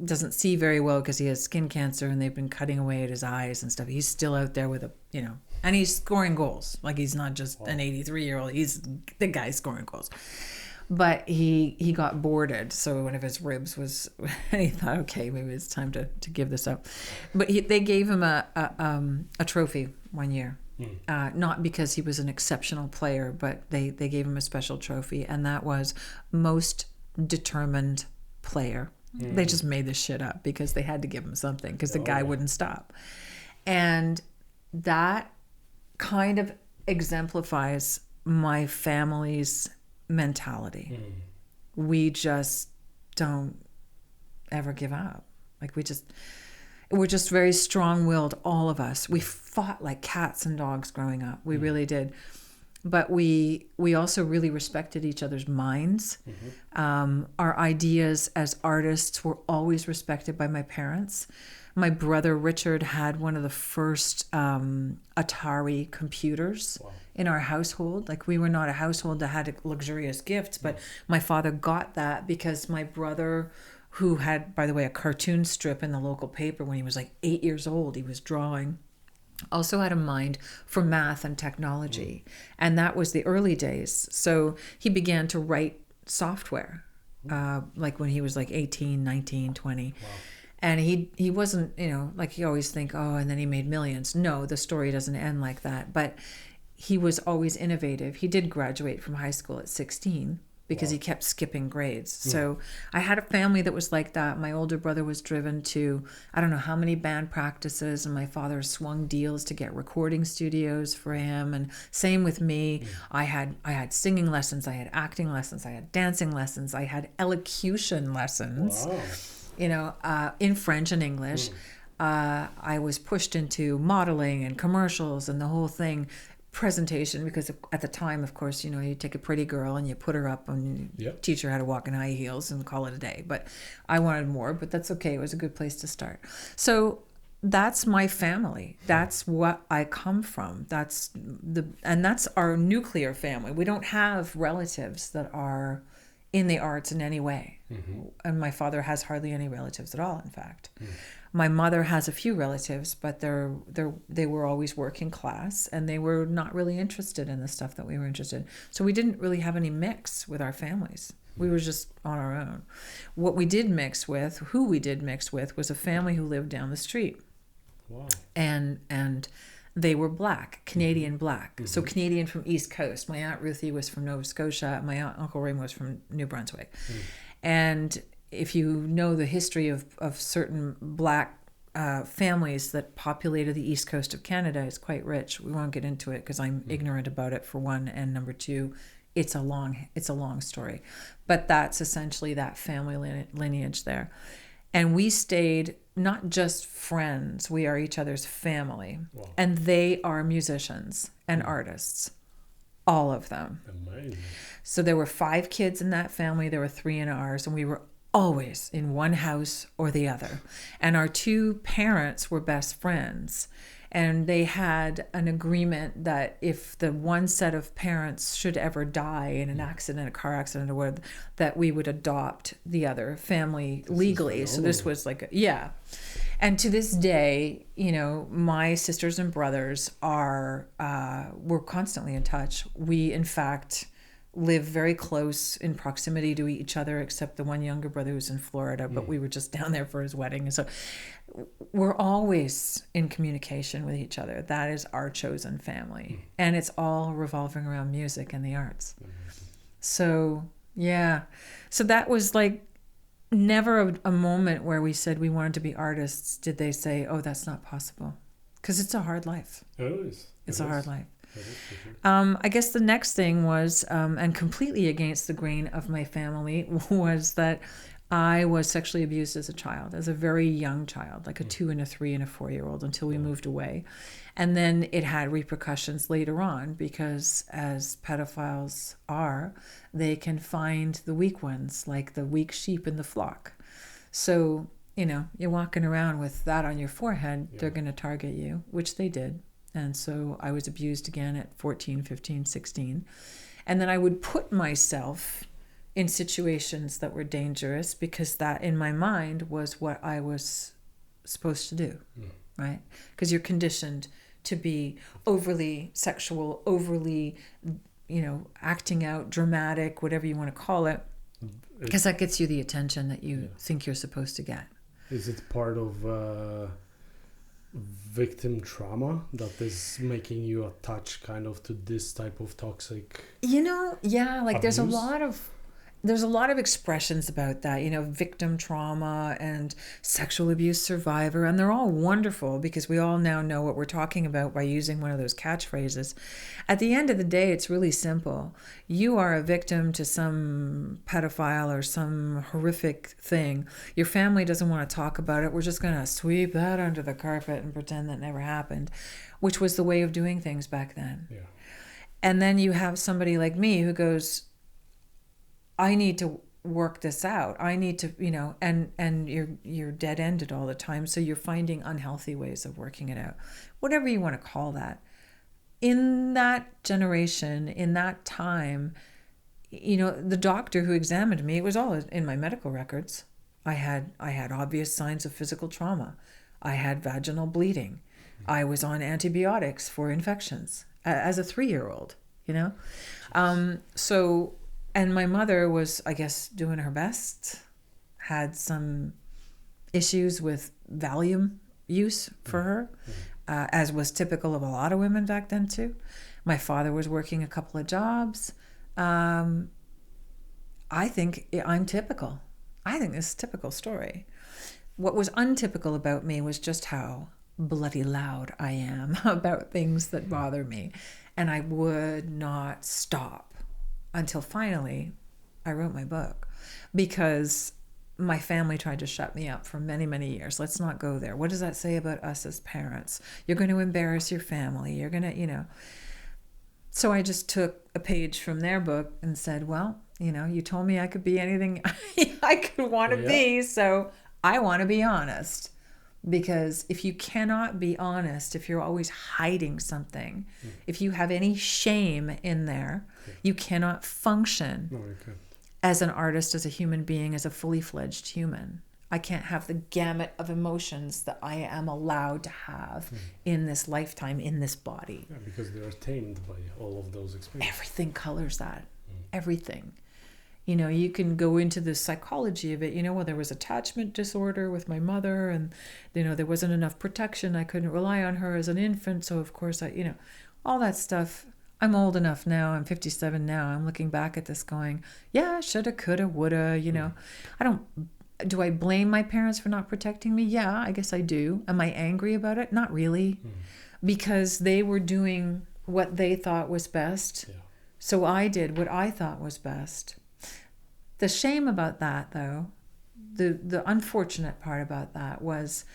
doesn't see very well because he has skin cancer and they've been cutting away at his eyes and stuff. He's still out there with and he's scoring goals. Like, he's not just an 83-year-old, he's the guy scoring goals. But he got boarded, so one of his ribs was, and he thought, okay, maybe it's time to give this up. But they gave him a trophy one year. Not because he was an exceptional player, but they gave him a special trophy, and that was most determined player. They just made this shit up because they had to give him something because the guy wouldn't stop. And that kind of exemplifies my family's mentality. We just don't ever give up. Like, we're just very strong-willed, all of us. We fought like cats and dogs growing up. We really did. But we also really respected each other's minds. Our ideas as artists were always respected by my parents. My brother Richard had one of the first Atari computers in our household. Like, we were not a household that had luxurious gifts, but my father got that because my brother, who had, by the way, a cartoon strip in the local paper when he was like 8 years old, he was drawing, also had a mind for math and technology. And that was the early days. So he began to write software, like when he was like 18, 19, 20. And he wasn't, like you always think, and then he made millions. No, the story doesn't end like that. But he was always innovative. He did graduate from high school at 16 because he kept skipping grades. So I had a family that was like that. My older brother was driven to, I don't know how many band practices, and my father swung deals to get recording studios for him. And same with me. I had singing lessons, I had acting lessons, I had dancing lessons, I had elocution lessons, in French and English. I was pushed into modeling and commercials and the whole thing. presentation, because at the time, of course, you take a pretty girl and you put her up and you teach her how to walk in high heels and call it a day. But I wanted more, but that's okay. It was a good place to start. So that's my family. That's what I come from. And that's our nuclear family. We don't have relatives that are in the arts in any way. And my father has hardly any relatives at all, in fact. My mother has a few relatives, but they were always working class, and they were not really interested in the stuff that we were interested in. So we didn't really have any mix with our families. We were just on our own. Who we did mix with, was a family who lived down the street. Wow. And they were black, Canadian black. So Canadian from East Coast. My Aunt Ruthie was from Nova Scotia. My Uncle Raymond was from New Brunswick. And if you know the history of certain black families that populated the east coast of Canada, it's quite rich. We won't get into it because I'm ignorant about it, for one, and number two, it's a long story. But that's essentially that family lineage there. And we stayed not just friends, we are each other's family. Wow. And they are musicians and artists, all of them. Amazing. So there were 5 kids in that family, there were 3 in ours, and we were always in one house or the other. And our 2 parents were best friends. And they had an agreement that if the one set of parents should ever die in an accident, a car accident or whatever, that we would adopt the other family legally. So this was like, And to this day, my sisters and brothers we're constantly in touch. We, in fact, live very close in proximity to each other, except the one younger brother who's in Florida, but we were just down there for his wedding. And so we're always in communication with each other. That is our chosen family. And it's all revolving around music and the arts. So, yeah. So that was like never a moment where we said we wanted to be artists. Did they say, oh, that's not possible? Because it's a hard life. It's a hard life. I guess the next thing was, and completely against the grain of my family, was that I was sexually abused as a child, as a very young child, like a 2 and a 3 and a 4-year-old, until we moved away. And then it had repercussions later on, because as pedophiles are, they can find the weak ones, like the weak sheep in the flock. So, you're walking around with that on your forehead, they're going to target you, which they did. And so I was abused again at 14, 15, 16. And then I would put myself in situations that were dangerous, because that, in my mind, was what I was supposed to do, right? Because you're conditioned to be overly sexual, overly, acting out, dramatic, whatever you want to call it, because that gets you the attention that you think you're supposed to get. Is it part of victim trauma that is making you attach kind of to this type of toxic abuse? There's a lot of expressions about that, victim trauma and sexual abuse survivor, and they're all wonderful because we all now know what we're talking about by using one of those catchphrases. At the end of the day, it's really simple. You are a victim to some pedophile or some horrific thing. Your family doesn't want to talk about it. We're just going to sweep that under the carpet and pretend that never happened, which was the way of doing things back then. Yeah. And then you have somebody like me who goes, I need to work this out. I need to, and you're dead-ended all the time. So you're finding unhealthy ways of working it out, whatever you want to call that. In that generation, in that time, the doctor who examined me, it was all in my medical records. I had obvious signs of physical trauma. I had vaginal bleeding. I was on antibiotics for infections as a 3-year-old, So, and my mother was, I guess, doing her best, had some issues with Valium use for her, as was typical of a lot of women back then too. My father was working a couple of jobs. I think I'm typical. I think this is a typical story. What was untypical about me was just how bloody loud I am about things that bother me. And I would not stop until finally I wrote my book, because my family tried to shut me up for many, many years. Let's not go there. What does that say about us as parents? You're going to embarrass your family. You're going to, So I just took a page from their book and said, well, you know, you told me I could be anything I could want to be, so I want to be honest. Because if you cannot be honest, if you're always hiding something, if you have any shame in there, you cannot function as an artist, as a human being, as a fully fledged human. I can't have the gamut of emotions that I am allowed to have in this lifetime, in this body. Yeah, because they are tamed by all of those experiences. Everything colors that. Everything. You know, you can go into the psychology of it. You know, well, there was attachment disorder with my mother, and, you know, there wasn't enough protection. I couldn't rely on her as an infant. So, of course, you know, all that stuff. I'm old enough now. I'm 57 now. I'm looking back at this going, yeah, shoulda, coulda, woulda, you know. Do I blame my parents for not protecting me? Yeah, I guess I do. Am I angry about it? Not really. Because they were doing what they thought was best. Yeah. So I did what I thought was best. The shame about that, though, the unfortunate part about that was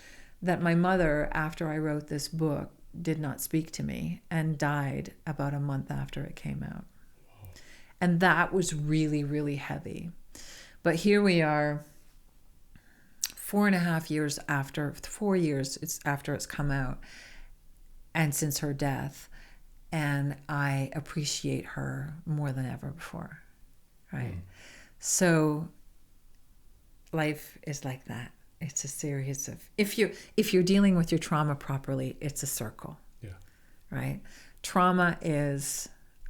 that my mother, after I wrote this book, did not speak to me and died about a month after it came out. Wow. And that was really, really heavy. But here we are, 4.5 years after, 4 years after it's come out, and since her death, and I appreciate her more than ever before, right? So life is like that. It's a series of, if you're dealing with your trauma properly, it's a circle. Yeah. Right? Trauma is,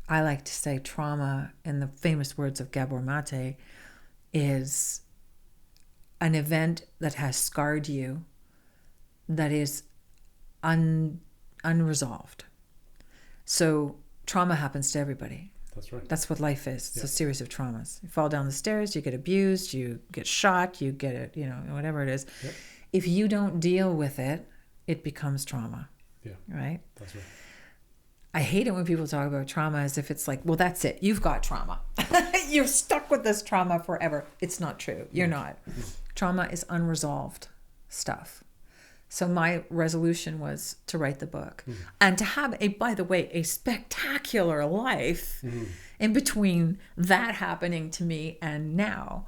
I like to say trauma, in the famous words of Gabor Mate, is an event that has scarred you, that is unresolved. So trauma happens to everybody. That's right. That's what life is. It's a series of traumas. You fall down the stairs, you get abused, you get shot, you get it, you know, whatever it is. Yep. If you don't deal with it, it becomes trauma. Yeah. Right? That's right. I hate it when people talk about trauma as if it's like, well, that's it. You've got trauma. You're stuck with this trauma forever. It's not true. You're not. Trauma is unresolved stuff. So my resolution was to write the book and to have by the way, a spectacular life in between that happening to me and now.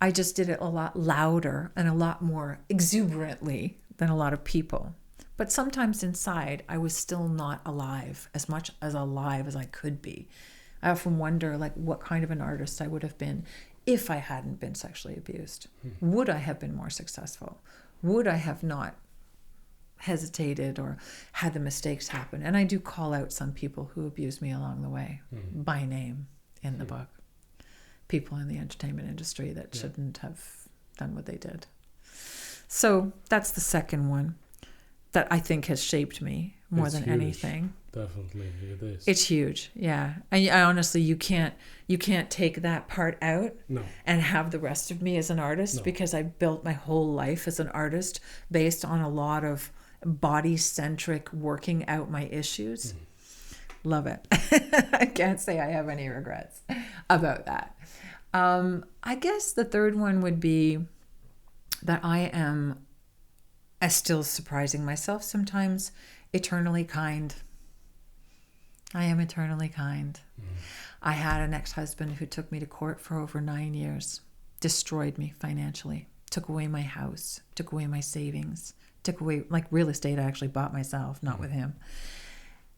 I just did it a lot louder and a lot more exuberantly than a lot of people. But sometimes inside, I was still not alive, as much as alive as I could be. I often wonder, like, what kind of an artist I would have been if I hadn't been sexually abused. Would I have been more successful? Would I have not hesitated or had the mistakes happen? And I do call out some people who abused me along the way by name in the book. People in the entertainment industry that shouldn't have done what they did. So that's the second one that I think has shaped me more than anything. Definitely, it is. It's huge, yeah. I honestly, you can't take that part out and have the rest of me as an artist because I built my whole life as an artist based on a lot of body-centric working out my issues. Love it. I can't say I have any regrets about that. I guess the third one would be that I am, still surprising myself sometimes, eternally kind. I am eternally kind. I had an ex-husband who took me to court for over 9 years, destroyed me financially, took away my house, took away my savings, took away, like, real estate I actually bought myself, not with him,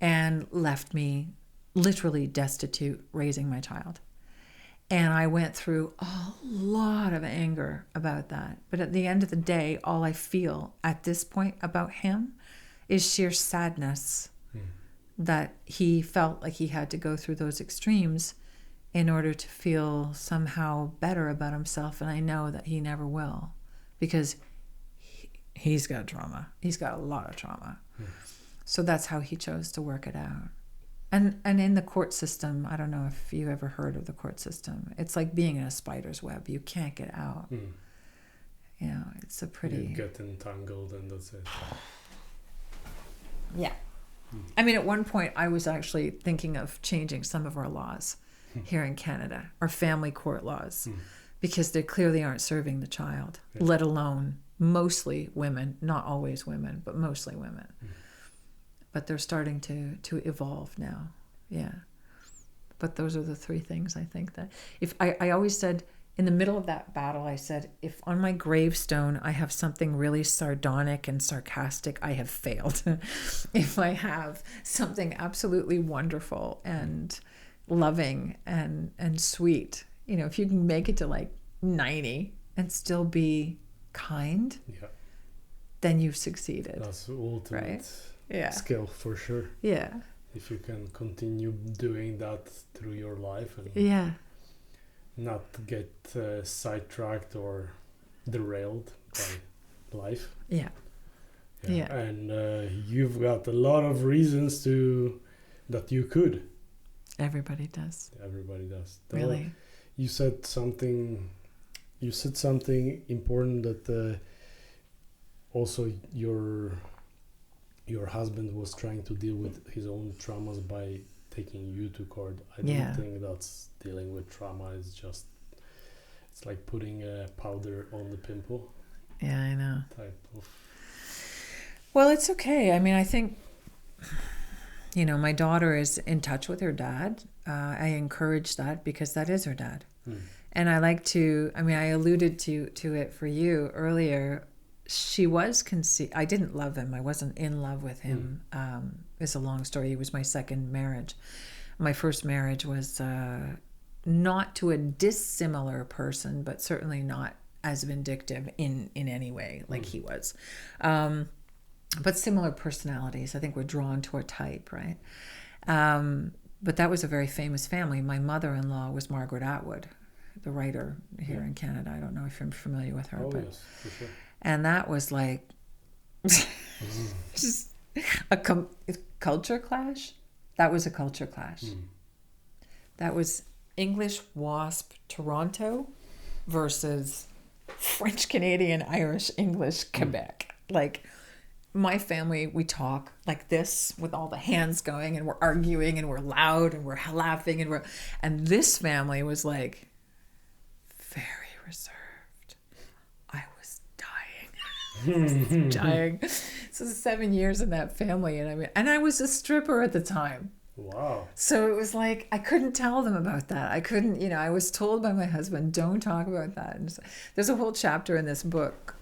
and left me literally destitute raising my child. And I went through a lot of anger about that. But at the end of the day, all I feel at this point about him is sheer sadness that he felt like he had to go through those extremes in order to feel somehow better about himself. And I know that he never will, because he's got trauma. He's got a lot of trauma. So that's how he chose to work it out. And in the court system, I don't know if you ever heard of the court system. It's like being in a spider's web. You can't get out. You know, it's a pretty... You get entangled and that's it. Yeah. I mean, at one point, I was actually thinking of changing some of our laws here in Canada, our family court laws, because they clearly aren't serving the child, let alone mostly women, not always women, but mostly women. But they're starting to evolve now. Yeah. But those are the three things I think that if I always said in the middle of that battle, I said, if on my gravestone I have something really sardonic and sarcastic, I have failed. If I have something absolutely wonderful and loving and sweet, you know, if you can make it to like 90 and still be kind, then you've succeeded. That's the ultimate skill for sure. Yeah. If you can continue doing that through your life and not get sidetracked or derailed by life. Yeah. And you've got a lot of reasons that you could. Everybody does. Really? You said something important that also your husband was trying to deal with his own traumas by taking you to court. I don't think that's dealing with trauma. It's like putting a powder on the pimple. Yeah, I know. Type of. Well, it's okay. I mean, I think, you know, my daughter is in touch with her dad. I encourage that because that is her dad. And I like to, I mean, I alluded to it for you earlier. She was conceived. I didn't love him. I wasn't in love with him. It's a long story. It was my second marriage. My first marriage was not to a dissimilar person, but certainly not as vindictive in any way like he was. But similar personalities. I think we're drawn to a type, right? But that was a very famous family. My mother-in-law was Margaret Atwood, the writer here in Canada. I don't know if you're familiar with her. Yes, for sure. And that was like just a culture clash. That was a culture clash. That was English WASP Toronto versus French Canadian Irish English Quebec. Like my family, we talk like this with all the hands going and we're arguing and we're loud and we're laughing and this family was like very reserved. Dying. So 7 years in that family, and I was a stripper at the time. Wow. So it was like I couldn't tell them about that. I couldn't, you know, I was told by my husband, don't talk about that. And so, there's a whole chapter in this book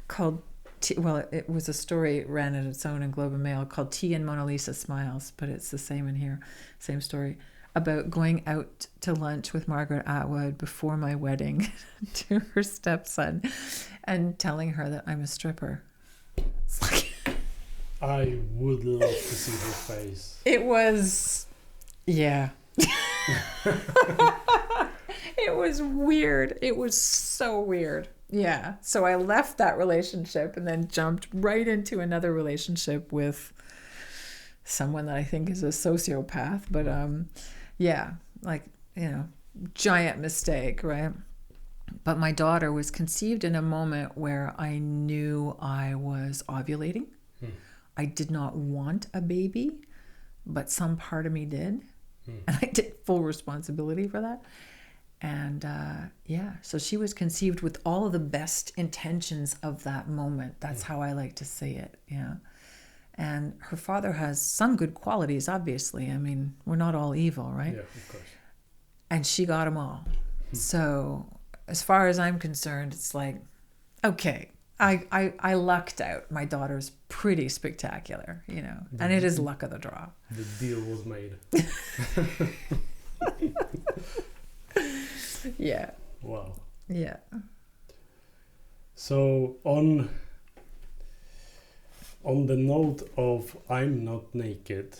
called it was a story, it ran on its own in Globe and Mail, called Tea and Mona Lisa Smiles, but it's the same in here, same story, about going out to lunch with Margaret Atwood before my wedding to her stepson and telling her that I'm a stripper. It's like I would love to see her face. It was, yeah. It was weird. It was so weird. Yeah. So I left that relationship and then jumped right into another relationship with someone that I think is a sociopath. But yeah, like, you know, giant mistake, right? But my daughter was conceived in a moment where I knew I was ovulating. I did not want a baby, but some part of me did. And I took full responsibility for that. And yeah, so she was conceived with all of the best intentions of that moment. That's how I like to say it, yeah. And her father has some good qualities, obviously. I mean, we're not all evil, right? Yeah, of course. And she got them all. So as far as I'm concerned, it's like, okay, I lucked out. My daughter's pretty spectacular, you know, and it is luck of the draw. The deal was made. Yeah. Wow. Yeah. So on the note of I'm Not Naked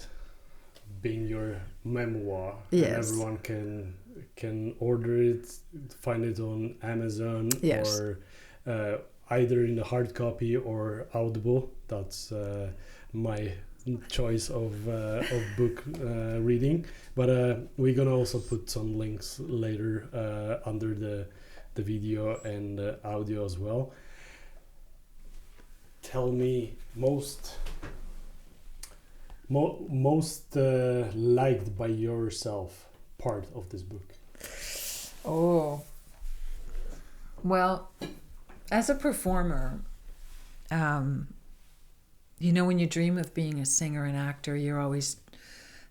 being your memoir, yes, and everyone can order it, find it on Amazon, yes, or either in the hard copy or Audible. That's my choice of book reading. But we're gonna also put some links later under the video and audio as well. Tell me most liked by yourself part of this book. Oh, well, as a performer, you know, when you dream of being a singer and actor, you're always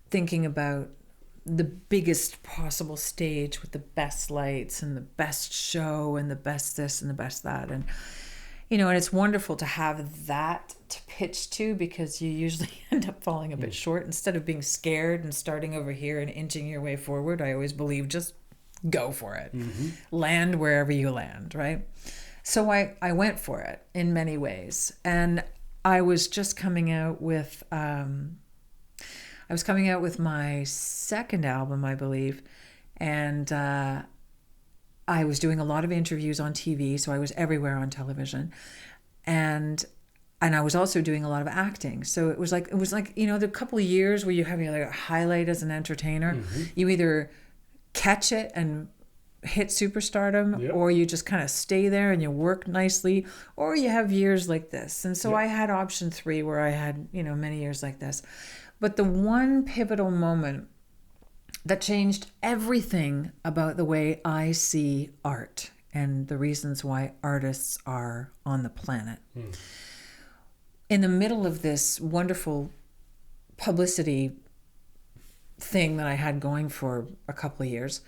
thinking about the biggest possible stage with the best lights and the best show and the best this and the best that. And, you know, and it's wonderful to have that to pitch to, because you usually end up falling a bit short. Instead of being scared and starting over here and inching your way forward, I always believe just go for it. Land wherever you land, right? So I went for it in many ways. And I was just coming out with my second album, I believe, and I was doing a lot of interviews on TV, so I was everywhere on television, and I was also doing a lot of acting. So it was like you know, the couple of years where you have like a highlight as an entertainer, you either catch it and hit superstardom, or you just kind of stay there and you work nicely, or you have years like this. And so I had option 3, where I had, you know, many years like this. But the one pivotal moment that changed everything about the way I see art and the reasons why artists are on the planet. In the middle of this wonderful publicity thing that I had going for a couple of years,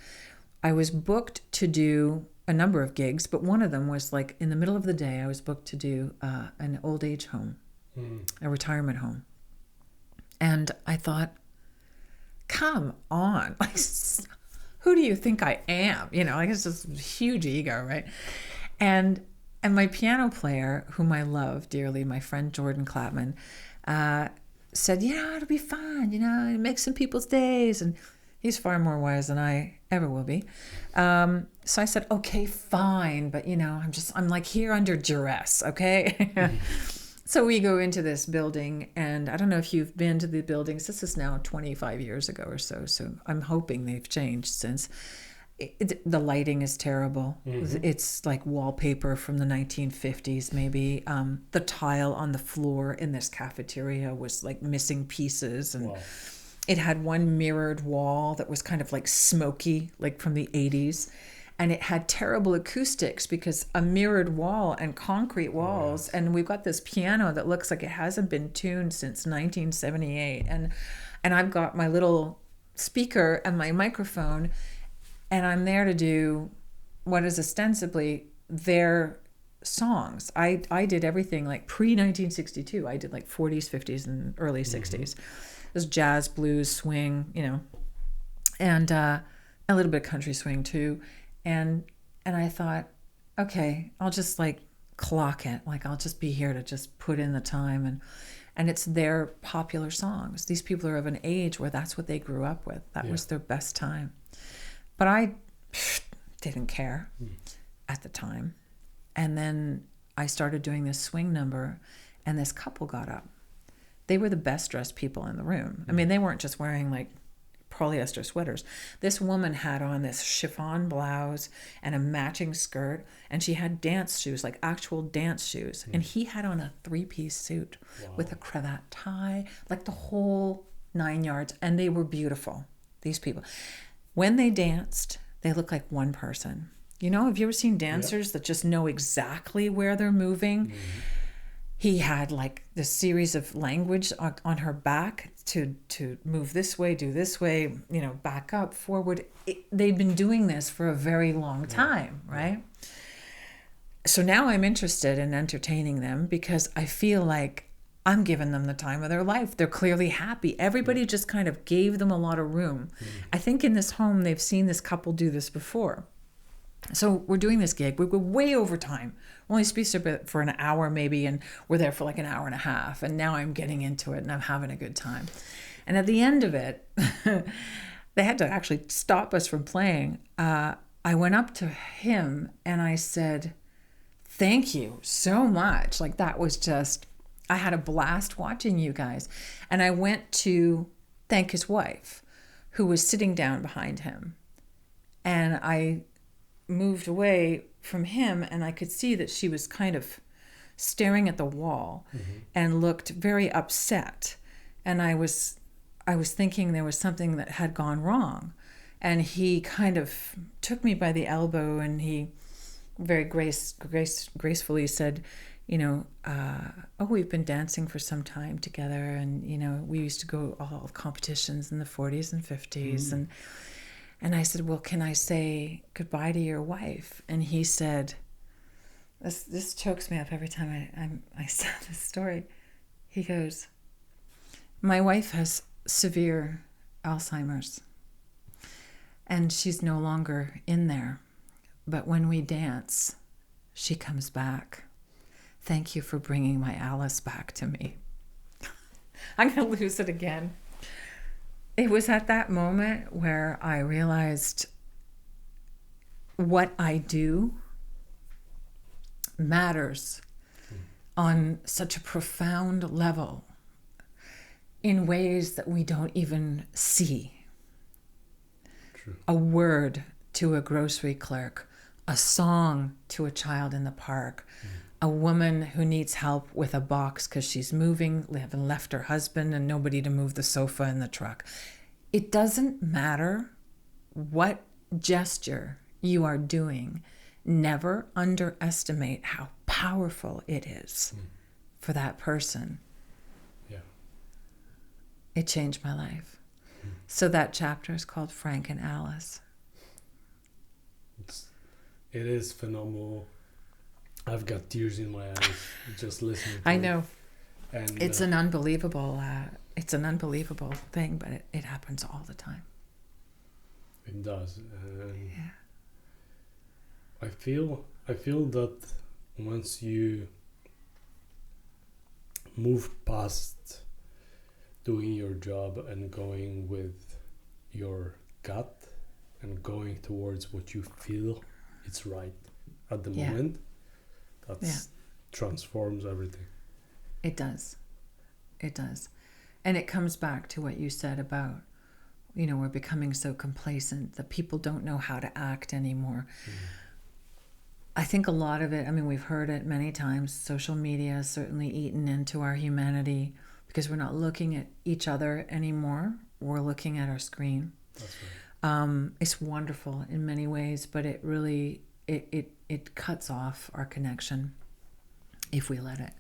I was booked to do a number of gigs, but one of them was like in the middle of the day, I was booked to do an old age home, a retirement home. And I thought, come on, like, who do you think I am? You know, like, it's this huge ego, right? And my piano player, whom I love dearly, my friend Jordan Clapman, said, you know, it'll be fun, you know, make some people's days. And he's far more wise than I ever will be. So I said, okay, fine. But, you know, I'm like here under duress, okay? So we go into this building, and I don't know if you've been to the buildings. This is now 25 years ago or so. So I'm hoping they've changed since. The lighting is terrible. It's like wallpaper from the 1950s, maybe. The tile on the floor in this cafeteria was like missing pieces, and it had one mirrored wall that was kind of like smoky, like from the 80s. And it had terrible acoustics because a mirrored wall and concrete walls. And we've got this piano that looks like it hasn't been tuned since 1978. And I've got my little speaker and my microphone, and I'm there to do what is ostensibly their songs. I did everything like pre-1962. I did like 40s, 50s, and early 60s. It was jazz, blues, swing, you know, and a little bit of country swing too. And I thought, okay, I'll just like clock it. Like, I'll just be here to just put in the time. And it's their popular songs. These people are of an age where that's what they grew up with. That was their best time. But I didn't care at the time. And then I started doing this swing number, and this couple got up. They were the best dressed people in the room. I mean, they weren't just wearing like polyester sweaters. This woman had on this chiffon blouse and a matching skirt, and she had dance shoes, like actual dance shoes. And he had on a 3-piece suit with a cravat tie, like the whole 9 yards. And they were beautiful, these people. When they danced, they looked like one person. You know, have you ever seen dancers that just know exactly where they're moving? He had like this series of language on her back to move this way, do this way, you know, back up, forward. They've been doing this for a very long time, right? So now I'm interested in entertaining them because I feel like I'm giving them the time of their life. They're clearly happy. Everybody just kind of gave them a lot of room. I think in this home, they've seen this couple do this before. So we're doing this gig. We were way over time. We only speak for an hour maybe, and we're there for like an hour and a half. And now I'm getting into it, and I'm having a good time. And at the end of it, they had to actually stop us from playing. I went up to him and I said, thank you so much. Like, that was just, I had a blast watching you guys. And I went to thank his wife, who was sitting down behind him. And I moved away from him, and I could see that she was kind of staring at the wall and looked very upset. And I was thinking there was something that had gone wrong. And he kind of took me by the elbow, and he very gracefully said, we've been dancing for some time together, and we used to go all competitions in the 40s and 50s, and I said, well, can I say goodbye to your wife? And he said, this chokes me up every time I tell this story. He goes, my wife has severe Alzheimer's, and she's no longer in there, but when we dance, she comes back. Thank you for bringing my Alice back to me. I'm going to lose it again. It was at that moment where I realized what I do matters on such a profound level in ways that we don't even see. True. A word to a grocery clerk, a song to a child in the park, a woman who needs help with a box because she's moving, having left her husband and nobody to move the sofa in the truck. It doesn't matter what gesture you are doing. Never underestimate how powerful it is for that person. Yeah. It changed my life. So that chapter is called Frank and Alice. It is phenomenal. I've got tears in my eyes just listening to I know. And it's an unbelievable thing, but it happens all the time. It does. Yeah. I feel that once you move past doing your job and going with your gut and going towards what you feel it's right at the moment, that transforms everything. It does. And it comes back to what you said about, we're becoming so complacent that people don't know how to act anymore. I think a lot of it, we've heard it many times, social media has certainly eaten into our humanity because we're not looking at each other anymore. We're looking at our screen. That's right. It's wonderful in many ways, but it really, it cuts off our connection if we let it.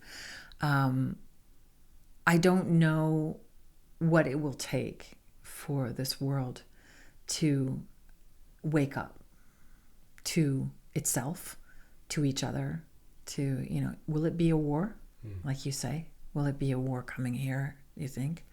I don't know what it will take for this world to wake up to itself, to each other, to, will it be a war? Like you say, will it be a war coming here, you think?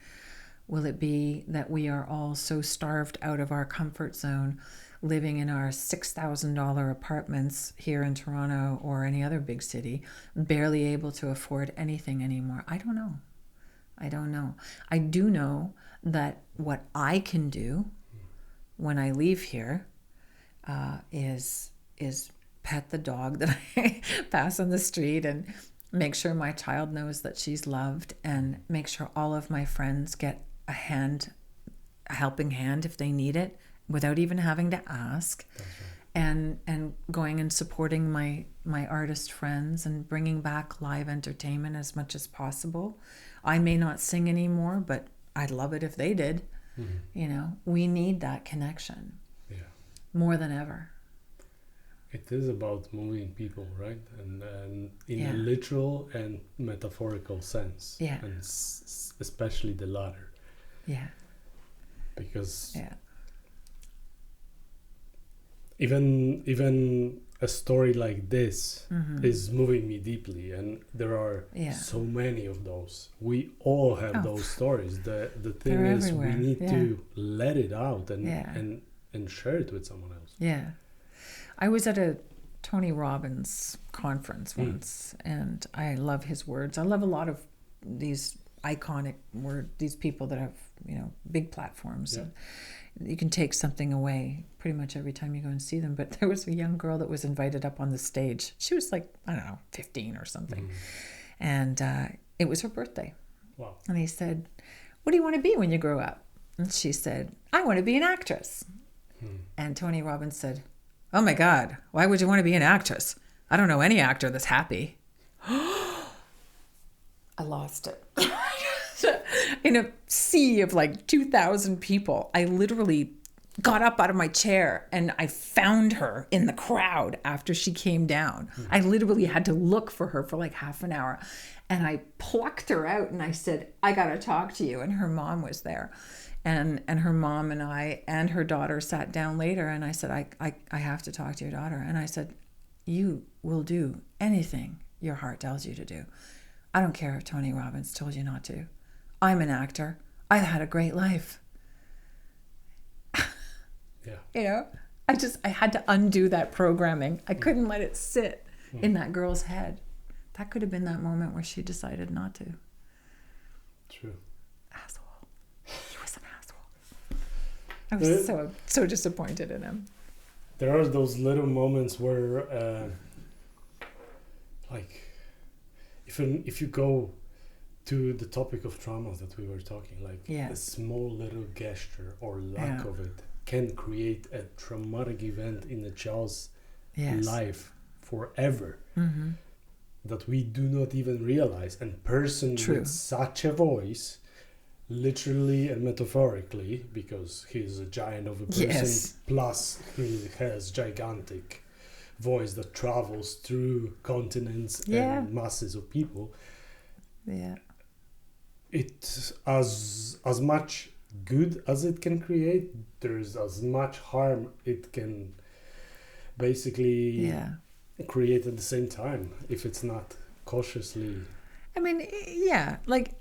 Will it be that we are all so starved out of our comfort zone, living in our $6,000 apartments here in Toronto or any other big city, barely able to afford anything anymore? I don't know. I do know that what I can do when I leave here is pet the dog that I pass on the street and make sure my child knows that she's loved, and make sure all of my friends get a helping hand if they need it without even having to ask. That's right. And going and supporting my artist friends and bringing back live entertainment as much as possible. I may not sing anymore, but I'd love it if they did. We need that connection more than ever. It is about moving people, right? And in a literal and metaphorical sense. Yeah. And especially the latter. Yeah. Because even a story like this is moving me deeply, and there are so many of those. We all have those stories. The thing They're is, everywhere. we need to let it out and share it with someone else. Yeah. I was at a Tony Robbins conference once, and I love his words. I love a lot of these iconic these people that have, big platforms. And you can take something away pretty much every time you go and see them. But there was a young girl that was invited up on the stage. She was like, 15 or something. And it was her birthday. Wow. And he said, what do you want to be when you grow up? And she said, I want to be an actress. And Tony Robbins said, oh my God, why would you want to be an actress? I don't know any actor that's happy. I lost it. In a sea of like 2,000 people, I literally got up out of my chair and I found her in the crowd after she came down. I literally had to look for her for like half an hour, and I plucked her out and I said, I got to talk to you. And her mom was there, and her mom and I and her daughter sat down later, and I said, I have to talk to your daughter. And I said, you will do anything your heart tells you to do. I don't care if Tony Robbins told you not to. I'm an actor. I've had a great life. Yeah. You know, I had to undo that programming. I couldn't let it sit in that girl's head. That could have been that moment where she decided not to. True. Asshole. He was an asshole. I was so disappointed in him. There are those little moments where, like, if you go to the topic of trauma that we were talking, like a small little gesture or lack of it can create a traumatic event in a child's life forever that we do not even realize. And person with such a voice, literally and metaphorically, because he's a giant of a person, plus he has gigantic voice that travels through continents and masses of people. Yeah. It's as much good as it can create, there's as much harm it can basically create at the same time if it's not cautiously. I mean, like,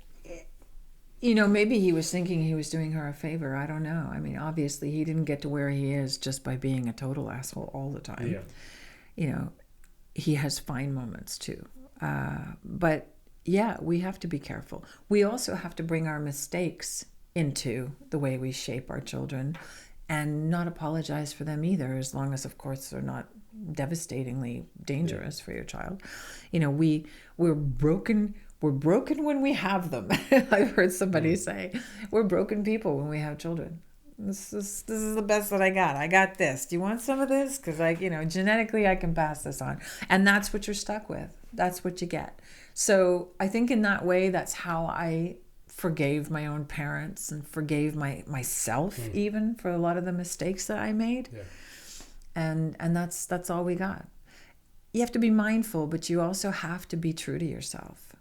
you know, maybe he was thinking he was doing her a favor. I don't know. I mean, obviously he didn't get to where he is just by being a total asshole all the time. Yeah. You know, he has fine moments too. But yeah, we have to be careful. We also have to bring our mistakes into the way we shape our children and not apologize for them either, as long as, of course, they're not devastatingly dangerous for your child. You know, we're broken when we have them. I've heard somebody say, we're broken people when we have children. This is the best that I got. I got this. Do you want some of this? Because genetically I can pass this on. And that's what you're stuck with. That's what you get. So I think in that way, that's how I forgave my own parents and forgave myself even for a lot of the mistakes that I made. Yeah. And that's all we got. You have to be mindful, but you also have to be true to yourself.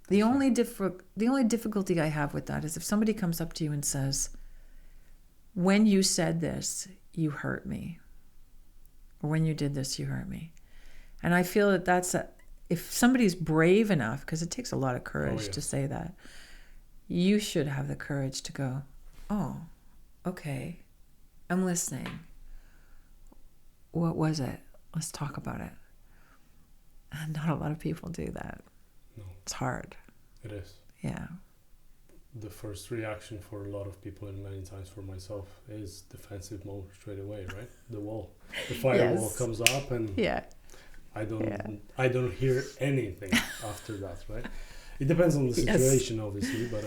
The only difficulty I have with that is if somebody comes up to you and says, when you said this, you hurt me. Or when you did this, you hurt me. And I feel that if somebody's brave enough, because it takes a lot of courage to say that, you should have the courage to go, oh, okay, I'm listening. What was it? Let's talk about it. And not a lot of people do that. No. It's hard. It is. Yeah. The first reaction for a lot of people, and many times for myself, is defensive mode straight away, right? The wall. The firewall comes up and I don't hear anything after that, right? It depends on the situation, obviously, but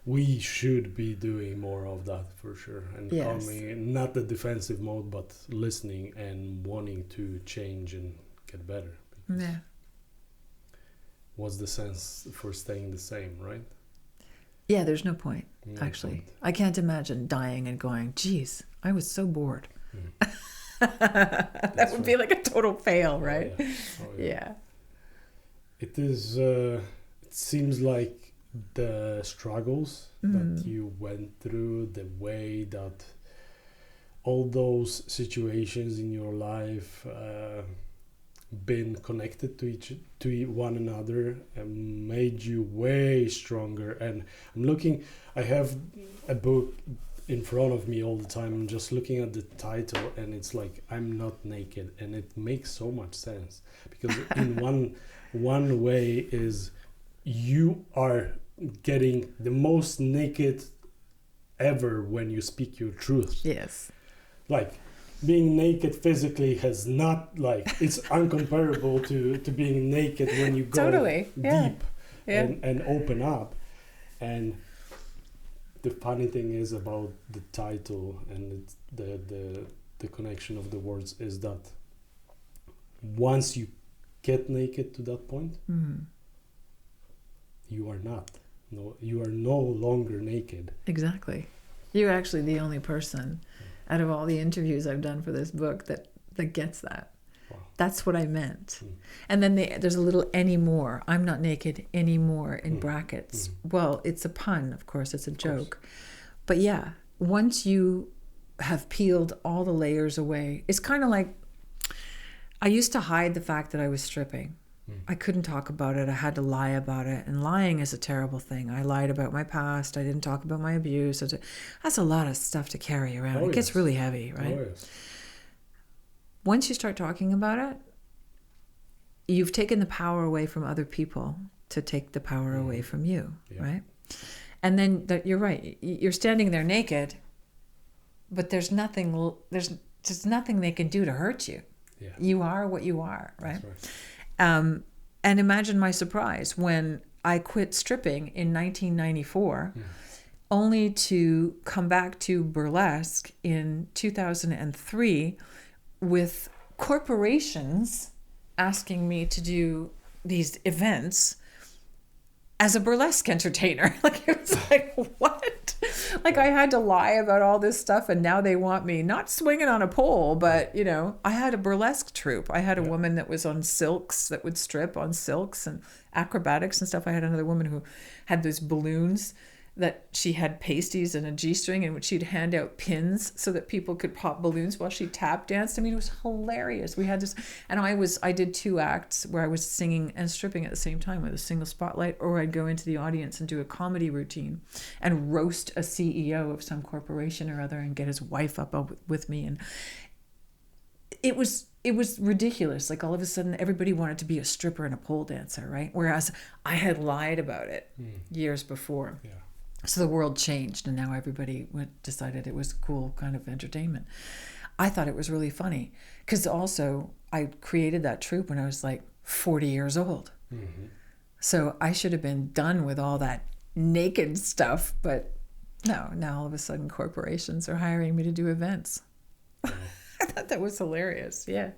we should be doing more of that for sure. And coming, not the defensive mode, but listening and wanting to change and get better. Yeah. What's the sense for staying the same, right? Yeah, there's no point, actually. I can't imagine dying and going, geez, I was so bored. That would be like a total fail, right? Yeah. It is, it seems like the struggles that you went through, the way that all those situations in your life been connected to one another and made you way stronger. And I have a book in front of me all the time. I'm just looking at the title and it's like, I'm Not Naked, and it makes so much sense because in one way is you are getting the most naked ever when you speak your truth. Yes. Like being naked physically has not, like, it's uncomparable to being naked when you go deep and open up. And the funny thing is about the title and it's the connection of the words is that once you get naked to that point, you are no longer naked. Exactly. You're actually the only person out of all the interviews I've done for this book that gets that. Wow. That's what I meant. And then there's a little anymore. I'm not naked anymore in brackets. Well, it's a pun, of course. It's a joke. But yeah, once you have peeled all the layers away, it's kind of like, I used to hide the fact that I was stripping. I couldn't talk about it. I had to lie about it. And lying is a terrible thing. I lied about my past. I didn't talk about my abuse. That's a lot of stuff to carry around. It gets really heavy, right? Oh, yes. Once you start talking about it, you've taken the power away from other people to take the power away from you, right? And then you're right. You're standing there naked, but there's just nothing they can do to hurt you. Yeah. You are what you are, right? That's right. And imagine my surprise when I quit stripping in 1994, only to come back to burlesque in 2003 with corporations asking me to do these events as a burlesque entertainer. Like, it was like, what? Like, I had to lie about all this stuff, and now they want me not swinging on a pole, but, you know, I had a burlesque troupe. I had a woman that was on silks, that would strip on silks and acrobatics and stuff. I had another woman who had those balloons that she had pasties and a G-string, and she'd hand out pins so that people could pop balloons while she tap danced. I mean, it was hilarious. We had this, and I did 2 acts where I was singing and stripping at the same time with a single spotlight, or I'd go into the audience and do a comedy routine and roast a CEO of some corporation or other and get his wife up with me. And it was ridiculous. Like, all of a sudden everybody wanted to be a stripper and a pole dancer, right? Whereas I had lied about it years before. Yeah. So the world changed, and now everybody decided it was cool kind of entertainment. I thought it was really funny because also I created that troupe when I was like 40 years old. So I should have been done with all that naked stuff, but no, now all of a sudden corporations are hiring me to do events. I thought that was hilarious. Yeah.